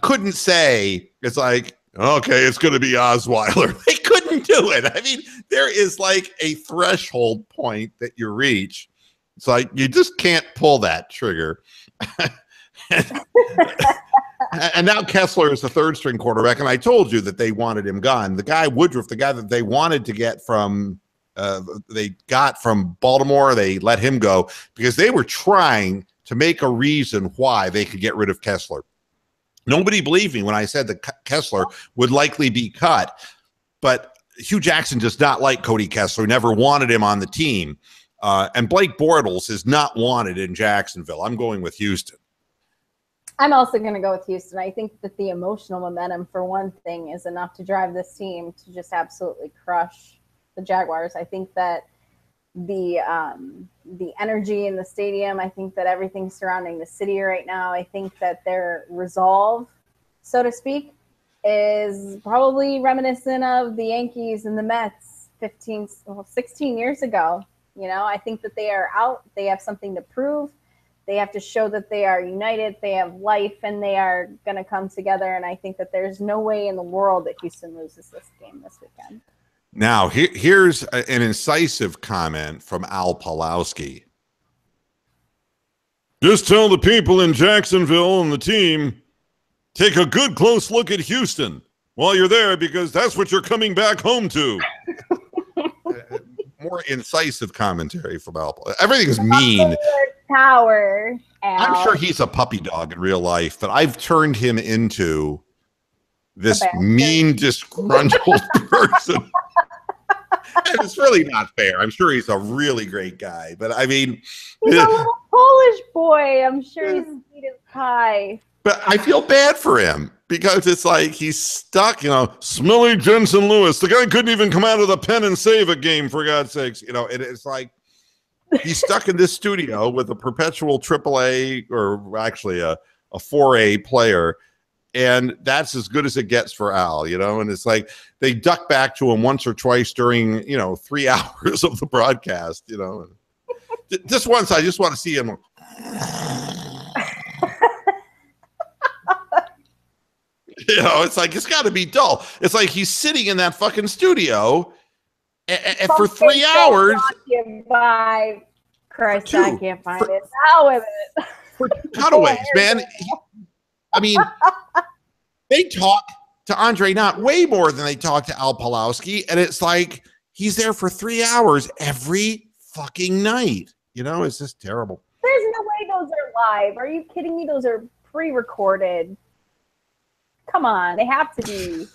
couldn't say, it's like, okay, it's going to be Osweiler. They couldn't do it. I mean, there is like a threshold point that you reach. It's like, you just can't pull that trigger. And now Kessler is the third string quarterback. And I told you that they wanted him gone. The guy, Woodruff, the guy that they wanted to get from, they got from Baltimore, they let him go because they were trying to make a reason why they could get rid of Kessler. Nobody believed me when I said that Kessler would likely be cut, but Hugh Jackson does not like Cody Kessler, never wanted him on the team. And Blake Bortles is not wanted in Jacksonville. I'm going with Houston. I'm also going to go with Houston. I think that the emotional momentum, for one thing, is enough to drive this team to just absolutely crush the Jaguars. I think that the energy in the stadium, I think that everything surrounding the city right now, I think that their resolve, so to speak, is probably reminiscent of the Yankees and the Mets 16 years ago. You know, I think that they are out. They have something to prove. They have to show that they are united, they have life, and they are going to come together. And I think that there's no way in the world that Houston loses this game this weekend. Now, here's an incisive comment from Al Pawlowski. Just tell the people in Jacksonville and the team, take a good close look at Houston while you're there, because that's what you're coming back home to. More incisive commentary from Al. Everything's mean. Power. Al. I'm sure he's a puppy dog in real life, but I've turned him into this mean, disgruntled person. And it's really not fair. I'm sure he's a really great guy, but I mean, he's a little Polish boy. I'm sure he's sweet as pie. But I feel bad for him because it's like he's stuck, you know, Smelly Jensen Lewis. The guy couldn't even come out of the pen and save a game, for God's sakes. You know, it's like he's stuck in this studio with a perpetual AAA, or actually a 4A player, and that's as good as it gets for Al, you know. And it's like they duck back to him once or twice during, you know, 3 hours of the broadcast, you know. Just once, I just want to see him. You know, it's like, it's got to be dull. It's like he's sitting in that fucking studio for 3 hours. By Christ, I can't find it. How with it? For cutaways, man. I mean, they talk to Andre Knott way more than they talk to Al Pawlowski, and it's like he's there for 3 hours every fucking night. You know, it's just terrible. There's no way those are live. Are you kidding me? Those are pre-recorded. Come on, they have to be.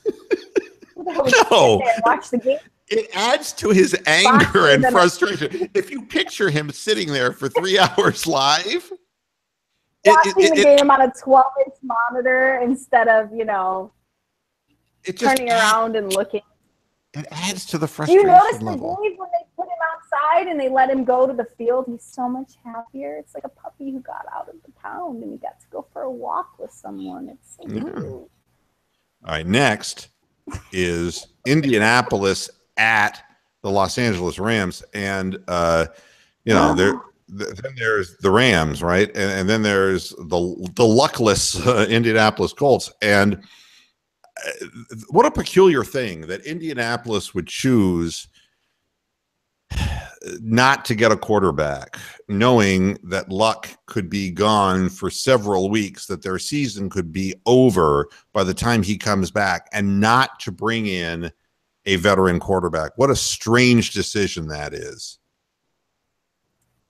No. Watch the game. It adds to his anger and frustration. If you picture him sitting there for 3 hours live, watching the game on a 12-inch monitor instead of, you know, turning around and looking. It adds to the frustration. You notice the level. days when they put him outside and they let him go to the field, he's so much happier. It's like a puppy who got out of the pound and he got to go for a walk with someone. It's so cute. All right, next is Indianapolis at the Los Angeles Rams, and you know, then there's the Rams, right, and then there's the luckless Indianapolis Colts, and what a peculiar thing that Indianapolis would choose not to get a quarterback, knowing that Luck could be gone for several weeks, that their season could be over by the time he comes back, and not to bring in a veteran quarterback. What a strange decision that is.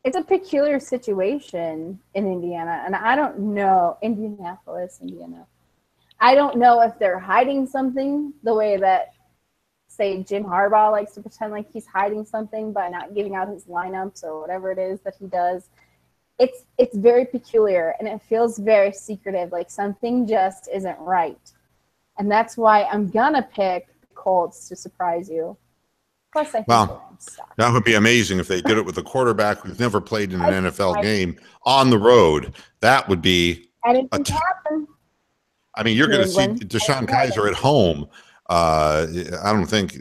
It's a peculiar situation in Indiana, and I don't know, Indianapolis, Indiana. I don't know if they're hiding something the way that, say, Jim Harbaugh likes to pretend like he's hiding something by not giving out his lineups or whatever it is that he does. It's very peculiar, and it feels very secretive, like something just isn't right. And that's why I'm going to pick the Colts to surprise you. Plus, I think that would be amazing if they did it with a quarterback who's never played in an NFL game on the road. That would be happen. I mean, you're going to see Deshaun Kaiser at home. I don't think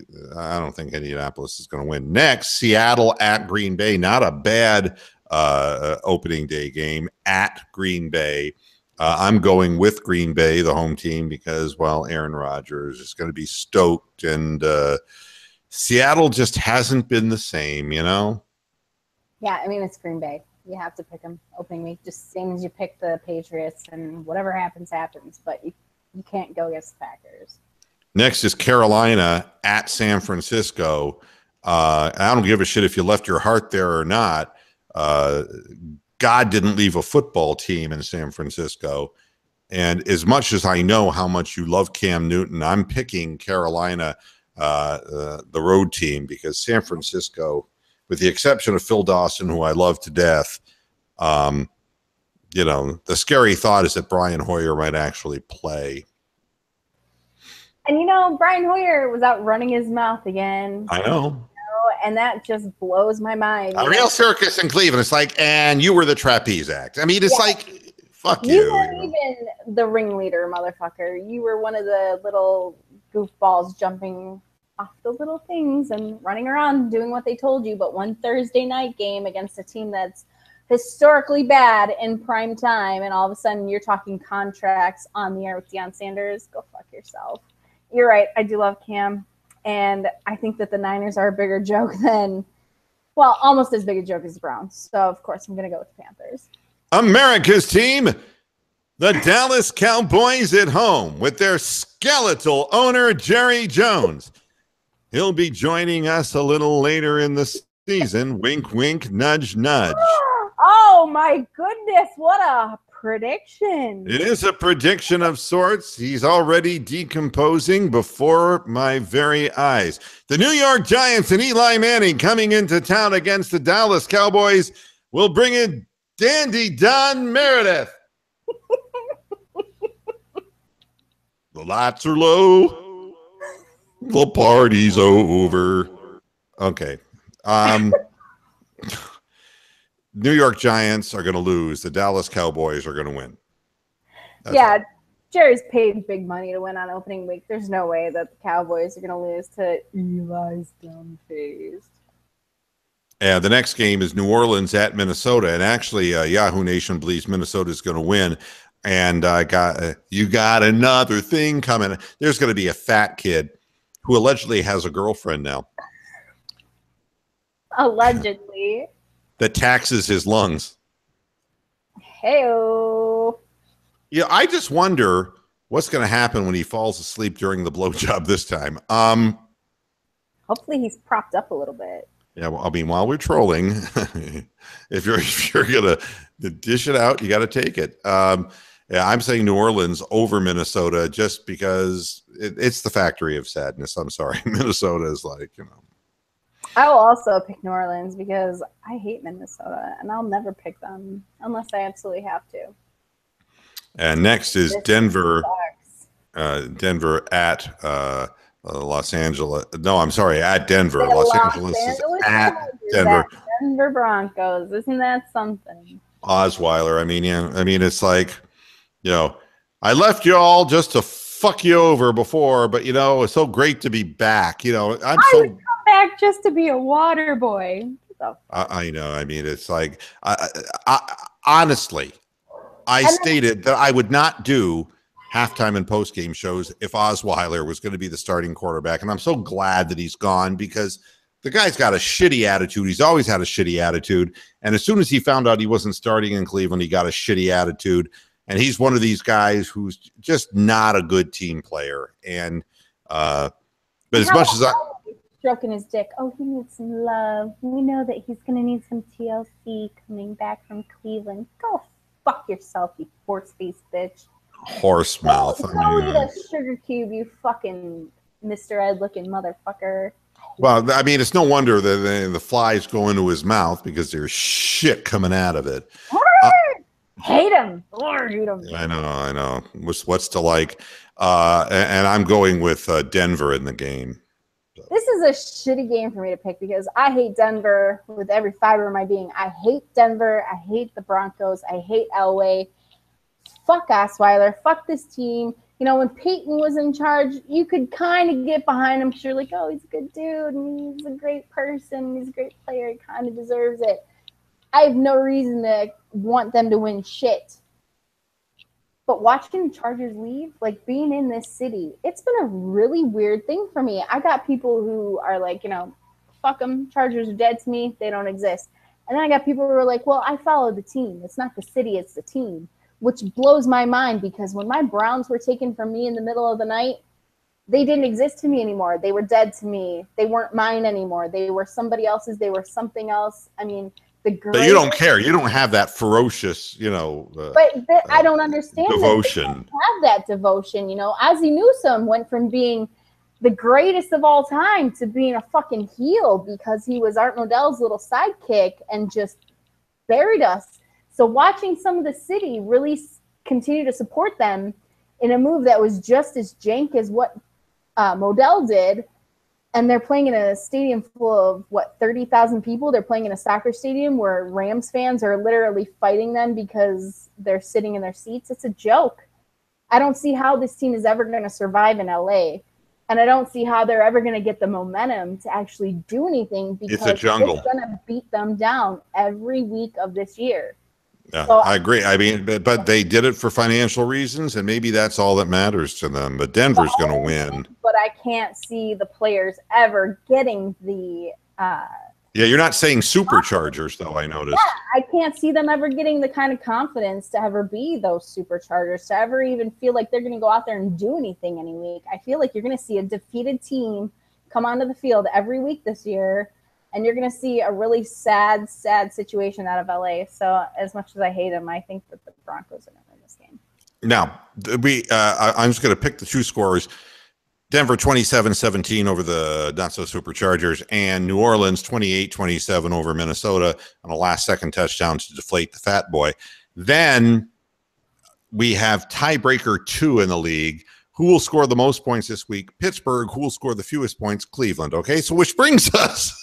Indianapolis is going to win. Next, Seattle at Green Bay. Not a bad opening day game at Green Bay. I'm going with Green Bay, the home team, because, well, Aaron Rodgers is going to be stoked, and Seattle just hasn't been the same, you know? Yeah, I mean, it's Green Bay. You have to pick them opening week, just same as you pick the Patriots, and whatever happens, happens. But you can't go against the Packers. Next is Carolina at San Francisco. I don't give a shit if you left your heart there or not. God didn't leave a football team in San Francisco. And as much as I know how much you love Cam Newton, I'm picking Carolina, the road team, because San Francisco, with the exception of Phil Dawson, who I love to death, the scary thought is that Brian Hoyer might actually play. And Brian Hoyer was out running his mouth again. I know. And that just blows my mind. A real circus in Cleveland. It's like, and you were the trapeze act. I mean, it's like, fuck you. You weren't even the ringleader, motherfucker. You were one of the little goofballs jumping off the little things and running around doing what they told you. But one Thursday night game against a team that's historically bad in prime time, and all of a sudden you're talking contracts on the air with Deion Sanders. Go fuck yourself. You're right. I do love Cam. And I think that the Niners are a bigger joke than, well, almost as big a joke as the Browns. So, of course, I'm going to go with the Panthers. America's team, the Dallas Cowboys at home with their skeletal owner, Jerry Jones. He'll be joining us a little later in the season. Wink, wink, nudge, nudge. Oh, my goodness. What a prediction. It is a prediction of sorts. He's already decomposing before my very eyes. The New York Giants and Eli Manning coming into town against the Dallas Cowboys will bring in Dandy Don Meredith. The lights are low. The party's over. Okay. New York Giants are going to lose. The Dallas Cowboys are going to win. That's Jerry's paid big money to win on opening week. There's no way that the Cowboys are going to lose to Eli's dumb face. Yeah, the next game is New Orleans at Minnesota. And actually, Yahoo Nation believes Minnesota is going to win. And you got another thing coming. There's going to be a fat kid who allegedly has a girlfriend now. Allegedly. That taxes his lungs. Hey-o. Yeah, I just wonder what's going to happen when he falls asleep during the blowjob this time. Hopefully he's propped up a little bit. Yeah, well, I mean, while we're trolling, if you're going to dish it out, you got to take it. Yeah, I'm saying New Orleans over Minnesota just because it's the factory of sadness. I'm sorry. Minnesota is like, I will also pick New Orleans because I hate Minnesota, and I'll never pick them unless I absolutely have to. And next is Denver. Denver at Los Angeles. No, I'm sorry, at Denver. Los Angeles is at Denver. Denver Broncos. Isn't that something? Osweiler. I mean, it's like, I left you all just to fuck you over before, but it's so great to be back. Come back just to be a water boy. I know. I mean, it's like, honestly, I stated that I would not do halftime and postgame shows if Osweiler was going to be the starting quarterback. And I'm so glad that he's gone because the guy's got a shitty attitude. He's always had a shitty attitude. And as soon as he found out he wasn't starting in Cleveland, he got a shitty attitude. And he's one of these guys who's just not a good team player. And, but as much as stroking his dick. Oh, he needs some love. We know that he's going to need some TLC coming back from Cleveland. Go fuck yourself, you horse-faced bitch. Horse mouth. Go eat a sugar cube, you fucking Mr. Ed-looking motherfucker. Well, I mean, it's no wonder that the flies go into his mouth because there's shit coming out of it. Hate him. Hate him. I know. What's to like? And I'm going with Denver in the game. This is a shitty game for me to pick because I hate Denver with every fiber of my being. I hate Denver. I hate the Broncos. I hate Elway. Fuck Osweiler. Fuck this team. When Peyton was in charge, you could kind of get behind him because you're like, oh, he's a good dude and he's a great person. He's a great player. He kind of deserves it. I have no reason to want them to win shit. But watching the Chargers leave, like being in this city, it's been a really weird thing for me. I got people who are like, fuck them. Chargers are dead to me. They don't exist. And then I got people who are like, well, I follow the team. It's not the city, it's the team, which blows my mind because when my Browns were taken from me in the middle of the night, they didn't exist to me anymore. They were dead to me. They weren't mine anymore. They were somebody else's. They were something else. I mean, but you don't care. You don't have that ferocious, I don't understand devotion. That. They don't have that devotion. Ozzie Newsome went from being the greatest of all time to being a fucking heel because he was Art Modell's little sidekick and just buried us. So watching some of the city really continue to support them in a move that was just as jank as what Modell did, and they're playing in a stadium full of, 30,000 people? They're playing in a soccer stadium where Rams fans are literally fighting them because they're sitting in their seats. It's a joke. I don't see how this team is ever going to survive in LA, and I don't see how they're ever going to get the momentum to actually do anything because it's a jungle. It's going to beat them down every week of this year. Yeah, so, I agree. I mean, but they did it for financial reasons, and maybe that's all that matters to them. But Denver's going to win. But I can't see the players ever getting the. Yeah, you're not saying superchargers, though, I noticed. Yeah, I can't see them ever getting the kind of confidence to ever be those superchargers, to ever even feel like they're going to go out there and do anything any week. I feel like you're going to see a defeated team come onto the field every week this year, and you're going to see a really sad situation out of LA. So as much as I hate them, I think that the Broncos are going to win this game. Now, I'm just going to pick the two scores. Denver 27-17 over the not-so-superchargers, and New Orleans 28-27 over Minnesota on a last-second touchdown to deflate the fat boy. Then we have tiebreaker 2 in the league. Who will score the most points this week? Pittsburgh. Who will score the fewest points? Cleveland. Okay, so which brings us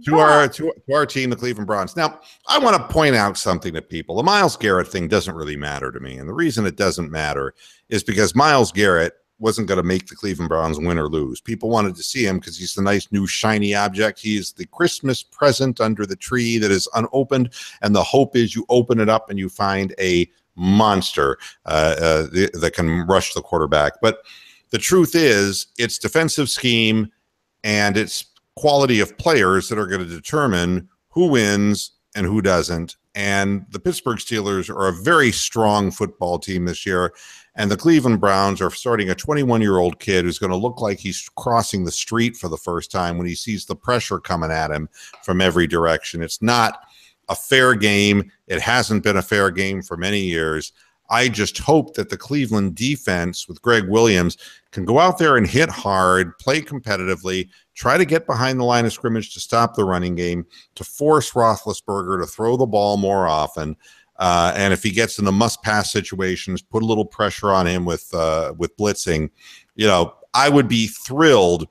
to our team, the Cleveland Browns. Now, I want to point out something to people. The Myles Garrett thing doesn't really matter to me, and the reason it doesn't matter is because Myles Garrett wasn't going to make the Cleveland Browns win or lose. People wanted to see him because he's the nice new shiny object. He's the Christmas present under the tree that is unopened, and the hope is you open it up and you find a monster that can rush the quarterback. But the truth is, it's defensive scheme and it's quality of players that are going to determine who wins and who doesn't. And the Pittsburgh Steelers are a very strong football team this year. And the Cleveland Browns are starting a 21-year-old kid who's going to look like he's crossing the street for the first time when he sees the pressure coming at him from every direction. It's not a fair game. It hasn't been a fair game for many years. I just hope that the Cleveland defense with Greg Williams can go out there and hit hard, play competitively, try to get behind the line of scrimmage to stop the running game, to force Roethlisberger to throw the ball more often. And if he gets in the must-pass situations, put a little pressure on him with blitzing. You know, I would be thrilled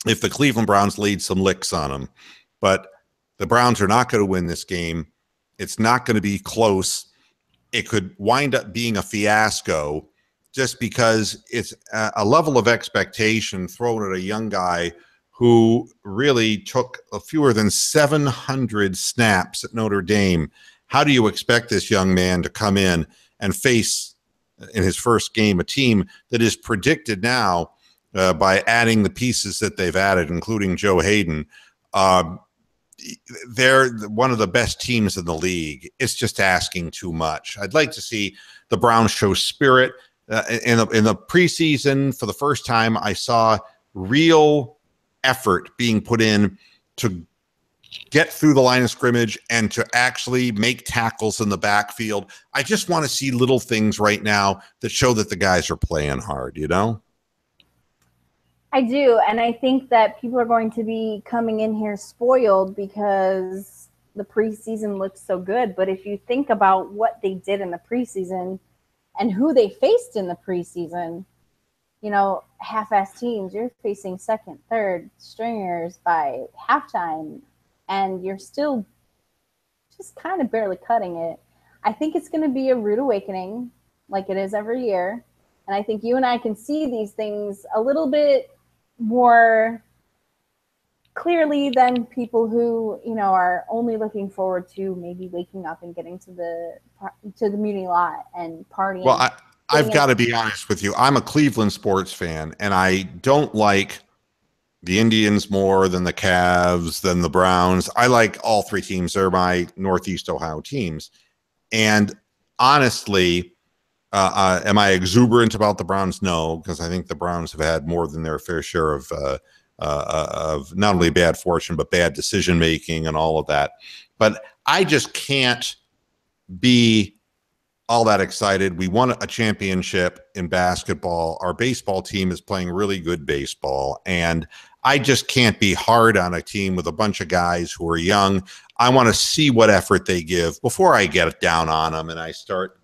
if the Cleveland Browns laid some licks on him. But the Browns are not going to win this game. It's not going to be close. It could wind up being a fiasco just because it's a level of expectation thrown at a young guy who really took fewer than 700 snaps at Notre Dame. How do you expect this young man to come in and face, in his first game, a team that is predicted now by adding the pieces that they've added, including Joe Hayden? They're one of the best teams in the league. It's just asking too much. I'd like to see the Browns show spirit. In the preseason, for the first time, I saw real effort being put in to get through the line of scrimmage and to actually make tackles in the backfield. I just want to see little things right now that show that the guys are playing hard, you know? I do, and I think that people are going to be coming in here spoiled because the preseason looks so good. But if you think about what they did in the preseason and who they faced in the preseason, you know, half-ass teams, you're facing second, third stringers by halftime, and you're still just kind of barely cutting it. I think it's going to be a rude awakening like it is every year. And I think you and I can see these things a little bit more clearly than people who, you know, are only looking forward to maybe waking up and getting to the Muni lot and partying. Well, I've got to be honest with you. I'm a Cleveland sports fan, and I don't like the Indians more than the Cavs, than the Browns. I like all three teams. They're my Northeast Ohio teams. And honestly, am I exuberant about the Browns? No, because I think the Browns have had more than their fair share of not only bad fortune, but bad decision-making and all of that. But I just can't be all that excited. We won a championship in basketball. Our baseball team is playing really good baseball. And I just can't be hard on a team with a bunch of guys who are young. I want to see what effort they give before I get down on them and I start,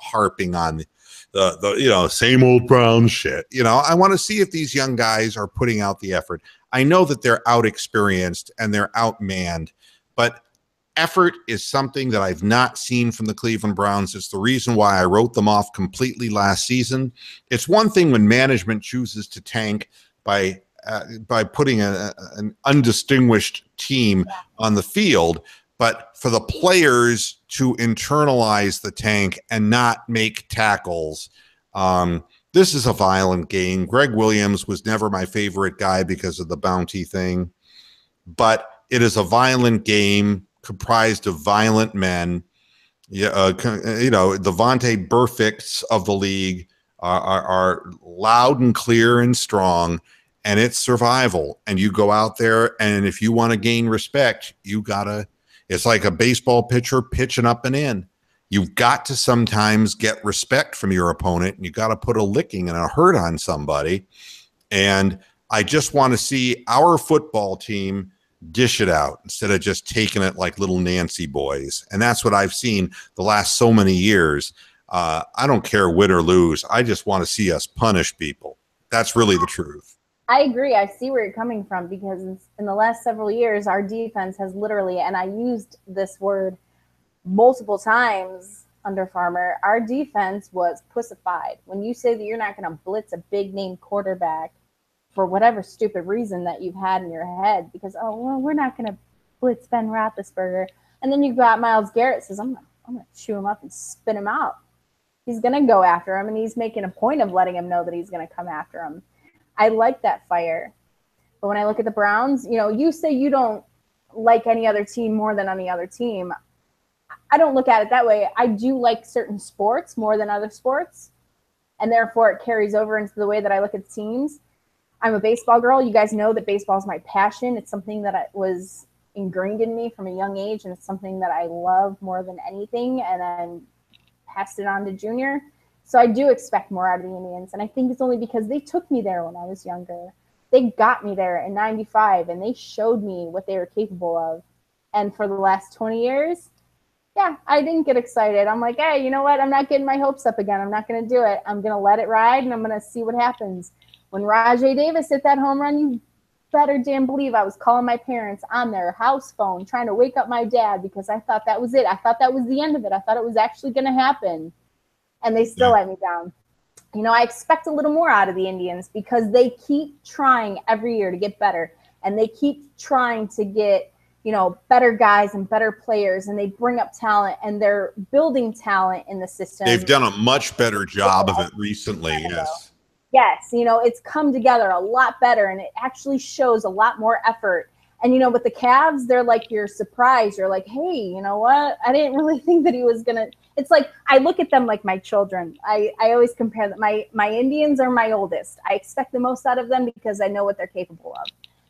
harping on the same old brown shit. I want to see if these young guys are putting out the effort. I know that they're out experienced and they're outmanned, but effort is something that I've not seen from the Cleveland Browns. It's the reason why I wrote them off completely last season. It's one thing when management chooses to tank by putting an undistinguished team on the field, but for the players to internalize the tank and not make tackles, this is a violent game. Greg Williams was never my favorite guy because of the bounty thing, but it is a violent game comprised of violent men. The Vontae Burficts of the league are loud and clear and strong, and it's survival. And you go out there, and if you want to gain respect, it's like a baseball pitcher pitching up and in. You've got to sometimes get respect from your opponent, and you got to put a licking and a hurt on somebody. And I just want to see our football team dish it out instead of just taking it like little Nancy boys. And that's what I've seen the last so many years. I don't care win or lose. I just want to see us punish people. That's really the truth. I agree. I see where you're coming from, because in the last several years, our defense has literally, and I used this word multiple times under Farmer, our defense was pussified. When you say that you're not going to blitz a big name quarterback for whatever stupid reason that you've had in your head, because, we're not going to blitz Ben Roethlisberger. And then you got Myles Garrett says, I'm going to chew him up and spit him out. He's going to go after him, and he's making a point of letting him know that he's going to come after him. I like that fire. But when I look at the Browns, you say you don't like any other team more than any other team. I don't look at it that way. I do like certain sports more than other sports, and therefore it carries over into the way that I look at teams. I'm a baseball girl. You guys know that baseball is my passion. It's something that was ingrained in me from a young age, and it's something that I love more than anything, and then passed it on to Junior. So I do expect more out of the Indians, and I think it's only because they took me there when I was younger. They got me there in 95, and they showed me what they were capable of. And for the last 20 years, I didn't get excited. I'm like, hey, you know what? I'm not getting my hopes up again. I'm not going to do it. I'm going to let it ride, and I'm going to see what happens. When Rajay Davis hit that home run, you better damn believe I was calling my parents on their house phone, trying to wake up my dad, because I thought that was it. I thought that was the end of it. I thought it was actually going to happen. And they still let me down. I expect a little more out of the Indians, because they keep trying every year to get better, and they keep trying to get, better guys and better players, and they bring up talent, and they're building talent in the system. They've done a much better job of it recently, yes. Yes, it's come together a lot better, and it actually shows a lot more effort. And, with the Cavs, they're like, you're surprised. You're like, hey, you know what? I didn't really think that he was going to. It's like, I look at them like my children. I always compare them. My Indians are my oldest. I expect the most out of them because I know what they're capable of.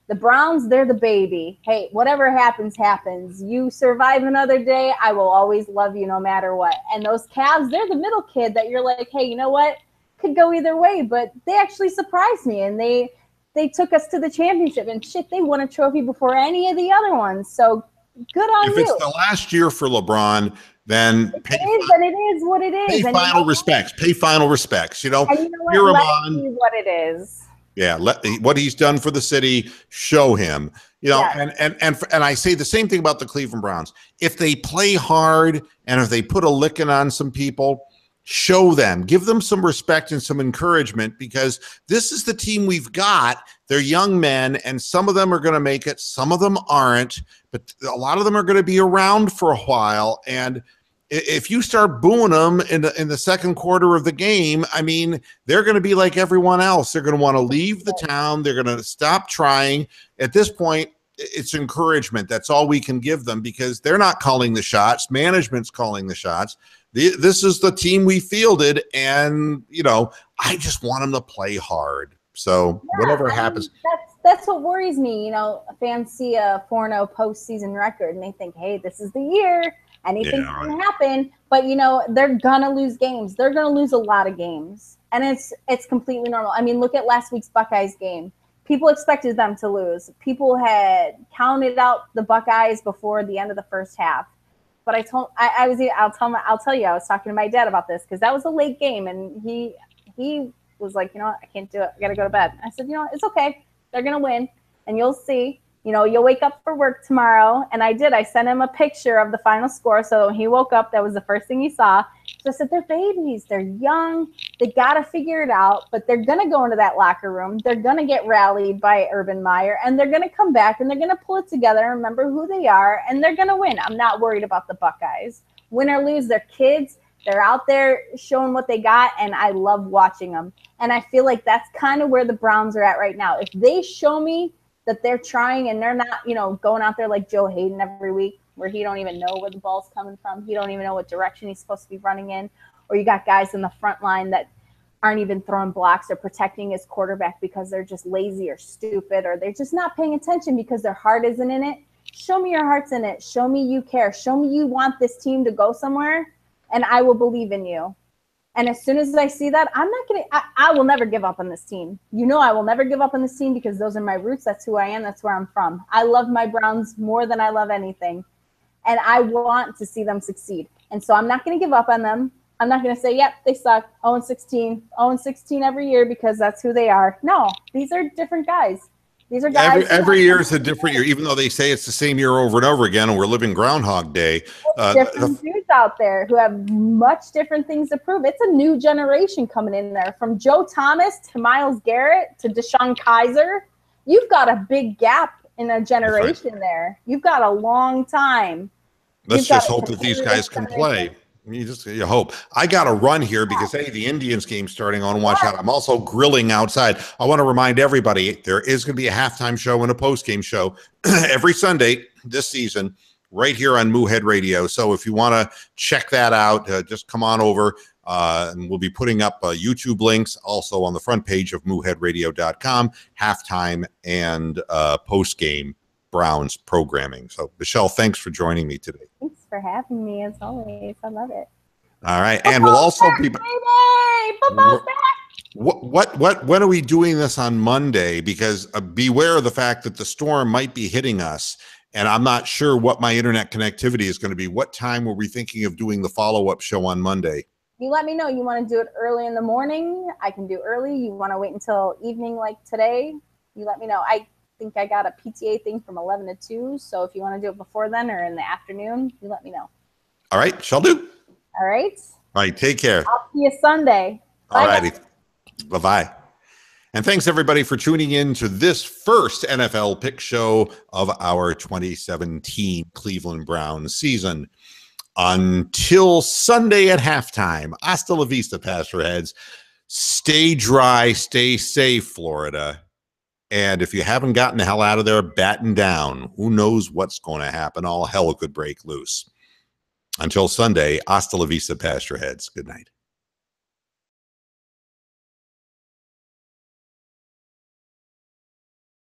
The Browns, they're the baby. Hey, whatever happens, happens. You survive another day, I will always love you no matter what. And those Cavs, they're the middle kid that you're like, hey, you know what? Could go either way, but they actually surprised me, and they took us to the championship, and shit, they won a trophy before any of the other ones. So good on you. If it's the last year for LeBron, then it is what it is. Pay final respects. Pay final respects. And you know what? Cheer him Let on. it be what it is. Yeah, what he's done for the city, show him. And I say the same thing about the Cleveland Browns. If they play hard and if they put a licking on some people, show them, give them some respect and some encouragement, because this is the team we've got. They're young men, and some of them are going to make it, some of them aren't, but a lot of them are going to be around for a while. And if you start booing them in the second quarter of the game, I mean, they're going to be like everyone else. They're going to want to leave the town. They're going to stop trying. At this point, it's encouragement. That's all we can give them, because they're not calling the shots. Management's calling the shots. This is the team we fielded, and, I just want them to play hard. So whatever happens. That's what worries me. Fans see a 4-0 postseason record, and they think, hey, this is the year. Anything can happen, but you know, they're gonna lose games. They're gonna lose a lot of games, and it's completely normal. I mean, look at last week's Buckeyes game. People expected them to lose. People had counted out the Buckeyes before the end of the first half. But I'll tell you, I was talking to my dad about this because that was a late game, and he was like, you know what, I can't do it. I got to go to bed. I said, you know what, it's okay. They're going to win, and you'll see. You know, you'll wake up for work tomorrow. And I did. I sent him a picture of the final score. So when he woke up, that was the first thing he saw. So I said, they're babies. They're young. They got to figure it out. But they're going to go into that locker room. They're going to get rallied by Urban Meyer. And they're going to come back, and they're going to pull it together and remember who they are. And they're going to win. I'm not worried about the Buckeyes. Win or lose, they're kids. They're out there showing what they got, and I love watching them. And I feel like that's kind of where the Browns are at right now. If they show me that they're trying and they're not, you know, going out there like Joe Hayden every week where he don't even know where the ball's coming from. He don't even know what direction he's supposed to be running in. Or you got guys in the front line that aren't even throwing blocks or protecting his quarterback because they're just lazy or stupid, or they're just not paying attention because their heart isn't in it. Show me your heart's in it. Show me you care. Show me you want this team to go somewhere, and I will believe in you. And as soon as I see that, I will never give up on this team. You know, I will never give up on this team because those are my roots. That's who I am. That's where I'm from. I love my Browns more than I love anything. And I want to see them succeed. And so I'm not going to give up on them. I'm not going to say, yep, they suck. 0-16, 0-16 every year because that's who they are. No, these are different guys. These are guys. Every year is a different year, even though they say it's the same year over and over again, and we're living Groundhog Day. Different dudes out there who have much different things to prove. It's a new generation coming in there, from Joe Thomas to Myles Garrett to Deshaun Kaiser. You've got a big gap in a generation there. You've got a long time. Let's just hope that these guys can play. You hope. I got to run here because, hey, the Indians game starting on. Watch out. I'm also grilling outside. I want to remind everybody there is going to be a halftime show and a post-game show every Sunday this season right here on Moohead Radio. So if you want to check that out, just come on over. And we'll be putting up YouTube links also on the front page of mooheadradio.com, halftime and post-game Browns programming. So, Michelle, thanks for joining me today. Thanks for having me, as always. I love it. All right, and we'll also be. When are we doing this on Monday? Because beware of the fact that the storm might be hitting us, and I'm not sure what my internet connectivity is going to be. What time were we thinking of doing the follow-up show on Monday? You let me know. You want to do it early in the morning? I can do early. You want to wait until evening like today? You let me know. I think I got a PTA thing from 11 to 2. So if you want to do it before then or in the afternoon, you let me know. All right. Shall do. All right. All right. Take care. I'll see you Sunday. All righty. Bye-bye. And thanks, everybody, for tuning in to this first NFL pick show of our 2017 Cleveland Browns season. Until Sunday at halftime, hasta la vista, Pastorheads. Stay dry, stay safe, Florida. And if you haven't gotten the hell out of there, batten down. Who knows what's going to happen? All hell could break loose. Until Sunday, hasta la vista, Pastorheads. Good night.